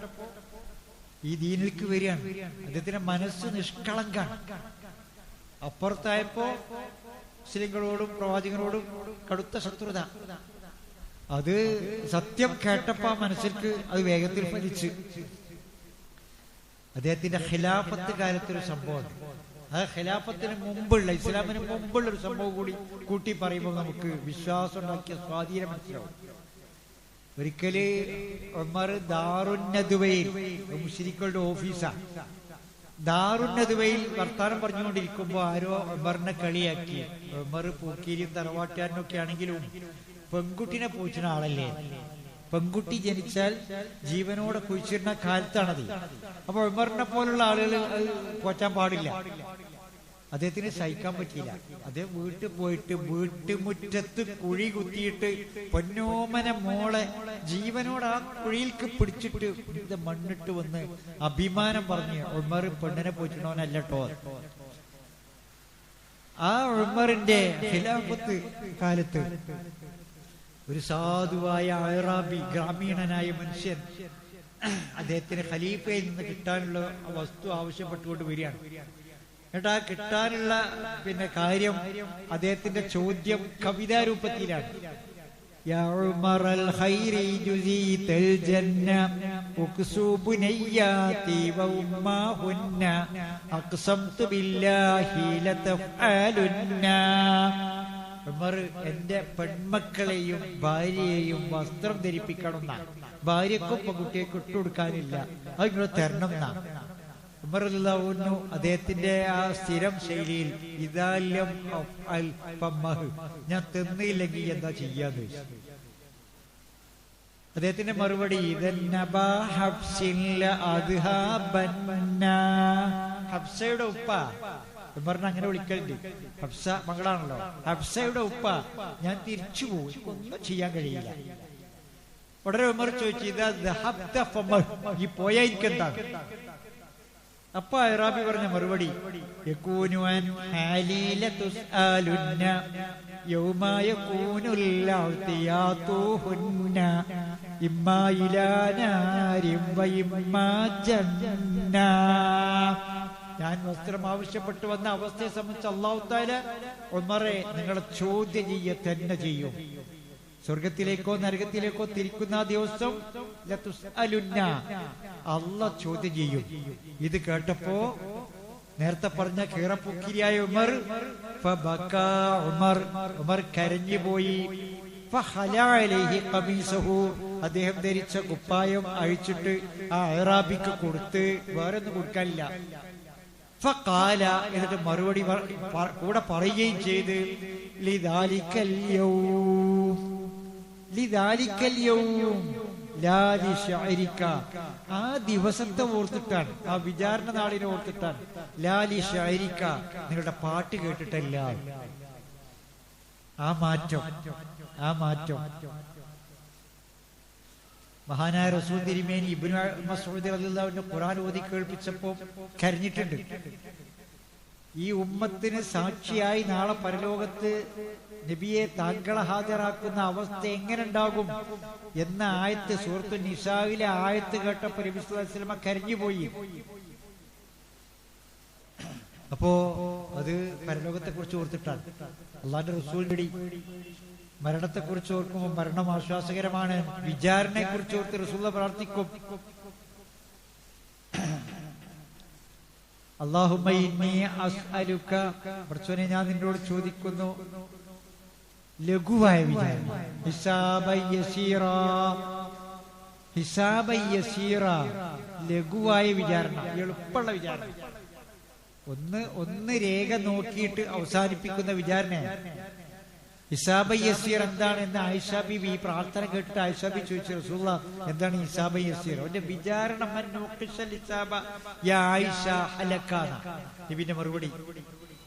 [SPEAKER 1] ഈ ദീനിലേക്ക് വരികയാണ്. അദ്ദേഹത്തിന്റെ മനസ്സ് നിഷ്കളങ്കാണ്. അപ്പുറത്തായപ്പോ മുസ്ലിങ്ങളോടും പ്രവാചകനോടും കടുത്ത ശത്രുത. അത് സത്യം കേട്ടപ്പോ മനസ്സിലേക്ക് അത് വേഗത്തിൽ ഫലിച്ച്. അദ്ദേഹത്തിന്റെ ഖിലാഫത്ത് കാലത്തൊരു സംഭവം, അത് ഖിലാഫത്തിന് മുമ്പുള്ള, ഇസ്ലാമിന് മുമ്പുള്ള ഒരു സംഭവം കൂടി കൂട്ടി പറയുമ്പോൾ നമുക്ക് വിശ്വാസം ഉണ്ടാക്കിയ സ്വാധീനം മനസ്സിലാവും. ഒരിക്കല് ഉമർ ദാറുൻ നദ്വയിൽ മുശ്രിക്കുകളുടെ ഓഫീസാണ്. ദാറുന്നതുവയിൽ വർത്താനം പറഞ്ഞുകൊണ്ടിരിക്കുമ്പോ ആരോ ഉമറിനെ കളിയാക്കി. ഉമർ പൂക്കീരിയും തറവാട്ടുകാരനും ഒക്കെ ആണെങ്കിലും പെൺകുട്ടിനെ പൂച്ചുന്ന ആളല്ലേ. പെൺകുട്ടി ജനിച്ചാൽ ജീവനോടെ കുഴിച്ചിരുന്ന കാലത്താണത്. അപ്പൊ ഉമറിനെ പോലുള്ള ആളുകൾ അത് പോറ്റാൻ പാടില്ല. അദ്ദേഹത്തിന് സഹിക്കാൻ പറ്റിയില്ല. അദ്ദേഹം വീട്ടിൽ പോയിട്ട് വീട്ടുമുറ്റത്ത് കുഴി കുത്തിയിട്ട് പൊന്നോമന മോളെ ജീവനോട് ആ കുഴിയിൽക്ക് പിടിച്ചിട്ട് മണ്ണിട്ട് വന്ന് അഭിമാനം പറഞ്ഞ് ഉമർ പെണ്ണിനെ പോയിട്ടുണ്ടോനല്ലോ. ആ ഉമറിന്റെ ഖിലാഫത്ത് കാലത്ത് ഒരു സാധുവായ അഅറാബി, ഗ്രാമീണനായ മനുഷ്യൻ അദ്ദേഹത്തിന് ഖലീഫയിൽ നിന്ന് കിട്ടാനുള്ള വസ്തു ആവശ്യപ്പെട്ടുകൊണ്ട് വരികയാണ്. എന്നിട്ട് ആ കിട്ടാനുള്ള കാര്യം അദ്ദേഹത്തിന്റെ ചോദ്യം കവിതാ രൂപത്തിലാണ്. യാ ഉമറൽ ഖൈരി ജുസീതൽ ജന്ന ഉക്സൂബു നയ്യാതി വ ഉമ്മാഹുന്ന അഖ്സംതു ബില്ലാഹി ലതഫഅലുന്ന. ഉമർ, എന്റെ പെൺമക്കളെയും ഭാര്യയെയും വസ്ത്രം ധരിപ്പിക്കണമെന്നാണ്. ഭാര്യക്കും പെൺകുട്ടിയേക്കും ഇട്ടുകൊടുക്കാനില്ല, അത് നിങ്ങൾ തരണം എന്നാണ്. ഉമർ റളിയല്ലാഹു അൻഹു അദ്ദേഹത്തിന്റെ ആ സ്ഥിരം ശൈലിയിൽ ഇദാലം അഫ്അൽ ഫമഹ്, ഞാൻ തന്നില്ലെങ്കിൽ എന്താ ചെയ്യാന്ന് ചോദിച്ചു. അദ്ദേഹത്തിന്റെ മറുപടി ഹബ്സയുടെ ഉപ്പ, ഉമറിനെ അങ്ങനെ വിളിക്കലുണ്ട്. ഹബ്സ മകളാണല്ലോ. ഹബ്സയുടെ ഉപ്പ, ഞാൻ തിരിച്ചു പോകും, ഒന്നും ചെയ്യാൻ കഴിയില്ല. ഉടനെ ഉമർ ചോദിച്ചു, ഈ പോയാ എനിക്കെന്താണ്? അപ്പൊ അഅറാബി പറഞ്ഞ മറുപടി ഞാൻ വസ്ത്രം ആവശ്യപ്പെട്ടു വന്ന അവസ്ഥയെ സംബന്ധിച്ച് അല്ലാഹു തആല ഉമറെ നിങ്ങളെ ചോദ്യം ചെയ്യ തന്നെ ചെയ്യും. സ്വർഗത്തിലേക്കോ നരകത്തിലേക്കോ തിരിക്കുന്ന ദിവസം അല്ലാഹ് ചോദ്യം ചെയ്യും. ഇത് കേട്ടപ്പോ നേരത്തെ പറഞ്ഞ കീറപ്പുക്കിരിയായ ഉമർ കരഞ്ഞുപോയി. അദ്ദേഹം ധരിച്ച കുപ്പായം അഴിച്ചിട്ട് ആ അഅറാബിക്ക് കൊടുത്ത്, വേറെ ഒന്നും കൊടുക്കാനില്ല. ഫഖാല, എന്നിട്ട് മറുപടി കൂടെ പറയുകയും ചെയ്ത് ലിദാലിക്കൽ യൗം ലാ ലിശഅരിക, ആ ദിവസത്തെ ഓർത്തിട്ടാണ്, ആ വിചാരണ നാളിനെ ഓർത്തിട്ടാണ്. ലാ ലിശഅരിക, നിങ്ങളുടെ പാട്ട് കേട്ടിട്ടല്ല. ആ മാറ്റം മഹാനായ റസൂൽ തിരുമേനി ഇബ്നു മസ്ഊദ് റളിയല്ലാഹു അൻഹു ഖുർആൻ ഓതി കേൾപ്പിച്ചപ്പോൾ കരഞ്ഞിട്ടുണ്ട്. ഈ ഉമ്മത്തിന് സാക്ഷിയായി നാളെ പരലോകത്ത് നബിയെ താങ്കളെ ഹാജരാക്കുന്ന അവസ്ഥ എങ്ങനെ ഉണ്ടാകും എന്ന ആയത്ത്, സൂറത്തുൻ നിസായിലെ ആയത്ത് കേട്ടപ്പോൾ നബി സല്ലല്ലാഹു അലൈഹി വസല്ലം കരഞ്ഞുപോയി. അപ്പോ അത് പരലോകത്തെ കുറിച്ച് ഓർത്തിട്ടാണ്. അള്ളാന്റെ റസൂലിന്റെ മരണത്തെ കുറിച്ച് ഓർക്കുമ്പോൾ മരണം ആശ്വാസകരമാണ്. വിചാരണയെ കുറിച്ച് ഓർത്ത് റസൂൽ പ്രാർത്ഥിക്കും, അല്ലാഹുമ്മ ഇന്നി അസ്അലുക, പടച്ചോനെ ഞാൻ നിന്നോട് ചോദിക്കുന്നു, ലഘുവായ വിചാരണ, ഹിസാബൻ യസീറ, ലഘുവായ വിചാരണ, എളുപ്പമുള്ള വിചാരണ, ഒന്ന് രേഖ നോക്കിയിട്ട് അവസാനിപ്പിക്കുന്ന വിചാരണയാണ്. ഹിസാബൻ യസീർ എന്താണെന്ന് ആയിഷ ബീവി ഈ പ്രാർത്ഥന കേട്ടിട്ട് ആയിഷ ബീവി ചോദിച്ചു, റസൂലുള്ളാഹ് എന്താണ് ഹിസാബൻ യസീർ? അവന്റെ വിചാരണ നബിന്റെ മറുപടി,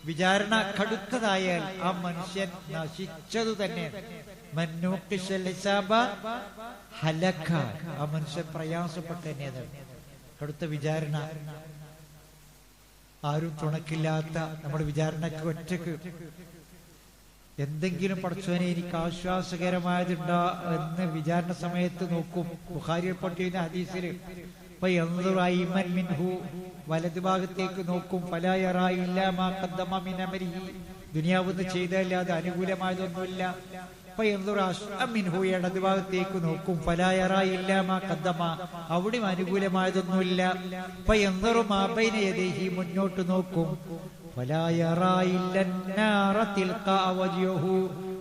[SPEAKER 1] വിചാരണ കടുത്തതായാൽ ആ മനുഷ്യൻ നശിച്ചതു തന്നെ. ആ മനുഷ്യൻ പ്രയാസപ്പെട്ടു തന്നെ. കടുത്ത വിചാരണ, ആരും തുണക്കില്ലാത്ത നമ്മുടെ വിചാരണക്ക് ഒറ്റക്ക് എന്തെങ്കിലും പടച്ചോനെ എനിക്ക് ആശ്വാസകരമായതുണ്ടോ എന്ന് വിചാരണ സമയത്ത് നോക്കും. ബുഖാരിയിൽ പട്ടിയുന്ന ഹദീസില് വലതു ഭാഗത്തേക്ക് നോക്കും, ദുനിയാവെന്ന് ചെയ്തല്ലാതെ അനുകൂലമായതൊന്നുമില്ല. ഇടതു ഭാഗത്തേക്ക് നോക്കും, അവിടെയും അനുകൂലമായതൊന്നുമില്ല. മുന്നോട്ട് നോക്കും,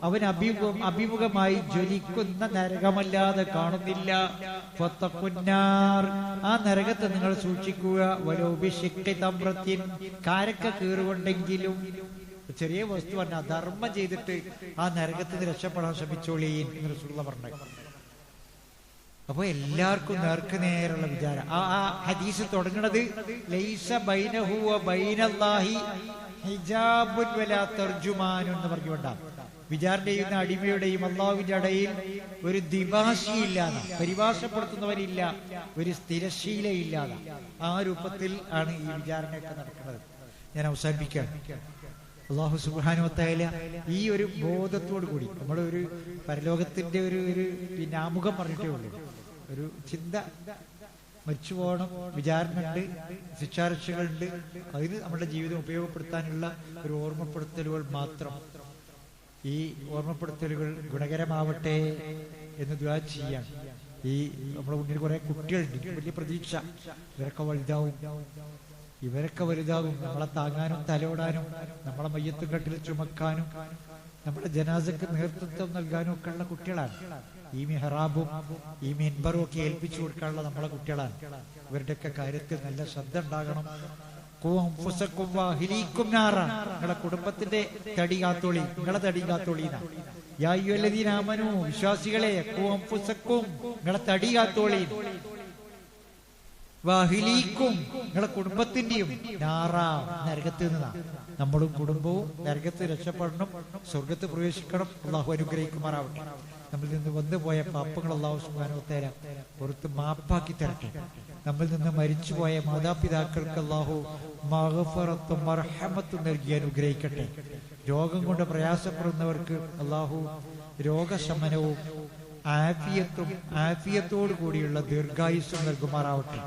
[SPEAKER 1] അവൻ അഭിമുഖമായി ജ്വലിക്കുന്ന നരകമല്ലാതെ കാണുന്നില്ല. ഫത്തഖുന്നാർ, ആ നരകത്തെ നിങ്ങൾ സൂക്ഷിക്കുക. വലോബിശിഖ്ഖി തംറത്തിൻ, കാരക്ക കീറുകൊണ്ടെങ്കിലും. ചെറിയ വസ്തു പറഞ്ഞ ധർമ്മം ചെയ്തിട്ട് ആ നരകത്തിന് രക്ഷപ്പെടാൻ ശ്രമിച്ചോളീൻ എന്ന് റസൂലുള്ളാഹി പറഞ്ഞു. അപ്പൊ എല്ലാവർക്കും നേർക്ക് നേരുള്ള വിചാരം. ആ ഹദീസ് തുടങ്ങുന്നത് ലൈസ ബൈനഹു വ ബൈനല്ലാഹി ഹിജാബുൻ വലാ തർജുമാനുൻ എന്ന് പറഞ്ഞുകൊണ്ടാണ്. വിചാരണ ചെയ്യുന്ന അടിമയുടെയും അള്ളാഹുവിന്റെ ഇടയിൽ ഒരു ദ്വിഭാഷിയില്ലാതെ, പരിഭാഷപ്പെടുത്തുന്നവരില്ല, ഒരു സ്ഥിരശീലയില്ലാതെ, ആ രൂപത്തിൽ ആണ് ഈ വിചാരണയൊക്കെ നടക്കുന്നത്. ഞാൻ അവസാനിപ്പിക്കാം. അള്ളാഹു സുബ്ഹാനഹു വ തആല ഈ ഒരു ബോധത്തോടു കൂടി നമ്മൾ ഒരു പരലോകത്തിന്റെ ഒരു പിന്നെ ആമുഖം പറഞ്ഞിട്ടേ ഉള്ളൂ. ഒരു ചിന്ത, മരിച്ചു പോകണം, വിചാരണ ഉണ്ട്, ശിക്ഷാരക്ഷകളുണ്ട്, അതിന് നമ്മുടെ ജീവിതം ഉപയോഗപ്പെടുത്താനുള്ള ഒരു ഓർമ്മപ്പെടുത്തലുകൾ മാത്രം. ഈ ഓർമ്മപ്പെടുത്തലുകൾ ഗുണകരമാവട്ടെ എന്ന് ദുആ ചെയ്യാം. ഈ നമ്മുടെ മുന്നിൽ കുറെ കുട്ടികളുണ്ട്, വലിയ പ്രതീക്ഷ. ഇവരൊക്കെ വലുതാകും നമ്മളെ താങ്ങാനും തലോടാനും നമ്മളെ മയ്യത്തും കെട്ടിൽ ചുമക്കാനും നമ്മുടെ ജനാസക്ക് നേതൃത്വം നൽകാനും ഒക്കെ ഉള്ള കുട്ടികളാണ്. ഈ മെഹ്റാബും ഈ മിൻബറും ഒക്കെ ഏൽപ്പിച്ചു കൊടുക്കാനുള്ള നമ്മളെ കുട്ടികളാണ്. ഇവരുടെയൊക്കെ കാര്യത്തിൽ നല്ല ശ്രദ്ധ ഉണ്ടാകണം. നിങ്ങളെ കുടുംബത്തിന്റെ തടി കാത്തോളി, നിങ്ങളെ തടി കാത്തോളിനാ. യാ അയ്യുഹല്ലദീന ആമനൂ, വിശ്വാസികളെ, നിങ്ങളെ തടി കാത്തോളി. വാഹിലീക്കും, നിങ്ങളെ കുടുംബത്തിന്റെയും നാറാ, നരകത്തിൽ നിന്നാണ്. നമ്മളും കുടുംബവും നരകത്തിൽ രക്ഷപ്പെടണം, സ്വർഗത്ത് പ്രവേശിക്കണം. അള്ളാഹു അനുഗ്രഹിക്കുമാറാവട്ടെ. നമ്മിൽ നിന്ന് വന്നുപോയ പാപങ്ങൾ അള്ളാഹു സുബ്ഹാനഹു വ തആല പുറത്ത് മാപ്പാക്കി തരട്ടെ. നമ്മിൽ നിന്ന് മരിച്ചുപോയ മാതാപിതാക്കൾക്ക് അള്ളാഹു മഗ്ഫിറത്തും മർഹമത്തും നൽകി അനുഗ്രഹിക്കട്ടെ. രോഗം കൊണ്ട് പ്രയാസപ്പെടുന്നവർക്ക് അള്ളാഹു രോഗശമനവും ആഫിയത്തോടു കൂടിയുള്ള ദീർഘായുസ്സും നൽകുമാറാവട്ടെ.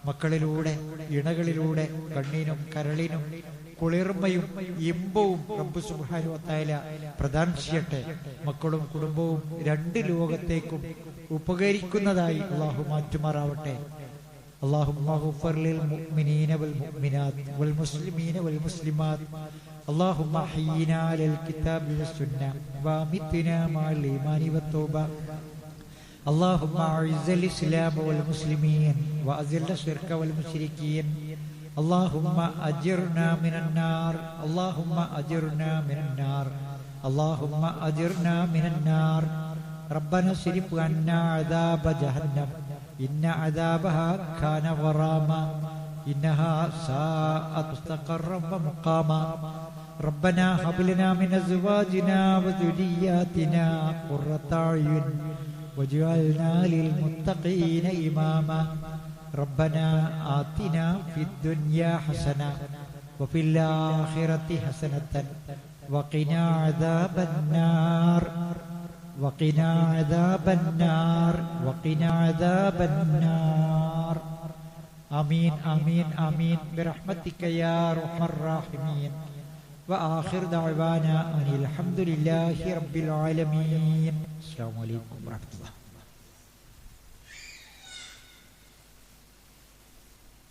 [SPEAKER 1] മക്കളിലൂടെ, ഇണകളിലൂടെ കണ്ണീനും കരളിനും കുളിർമയും ഇമ്പവും റബ്ബ് സുബ്ഹാനഹു വ തആല പ്രദാനം ചെയ്യട്ടെ. മക്കളും കുടുംബവും രണ്ട് ലോകത്തേക്കും ഉപകരിക്കുന്നതായി അള്ളാഹു മാറ്റുമാറാവട്ടെ. اللهم اغفر للمؤمنين والمؤمنات والمسلمين والمسلمات. اللهم احينا على الكتاب والسنة وامتنا مع الإيمان والتوبة. اللهم اعز الإسلام والمسلمين وأذل الشرك والمشركين. اللهم أجرنا من النار. اللهم أجرنا من النار. اللهم أجرنا من النار. ربنا اصرف عنا عذاب جهنم إن عذابها كان غراما إنها ساءت مستقرا ومقاما. ربنا هب لنا من أزواجنا وذرياتنا قرة أعين واجعلنا للمتقين إماما. ربنا آتنا في الدنيا حسنة وفي الآخرة حسنة وقنا عذاب النار. وقنا عذاب النار. وقنا عذاب النار. آمين آمين آمين برحمتك يا أرحم الراحمين. وآخر دعوانا أن الحمد لله رب العالمين. السلام عليكم ورحمة الله.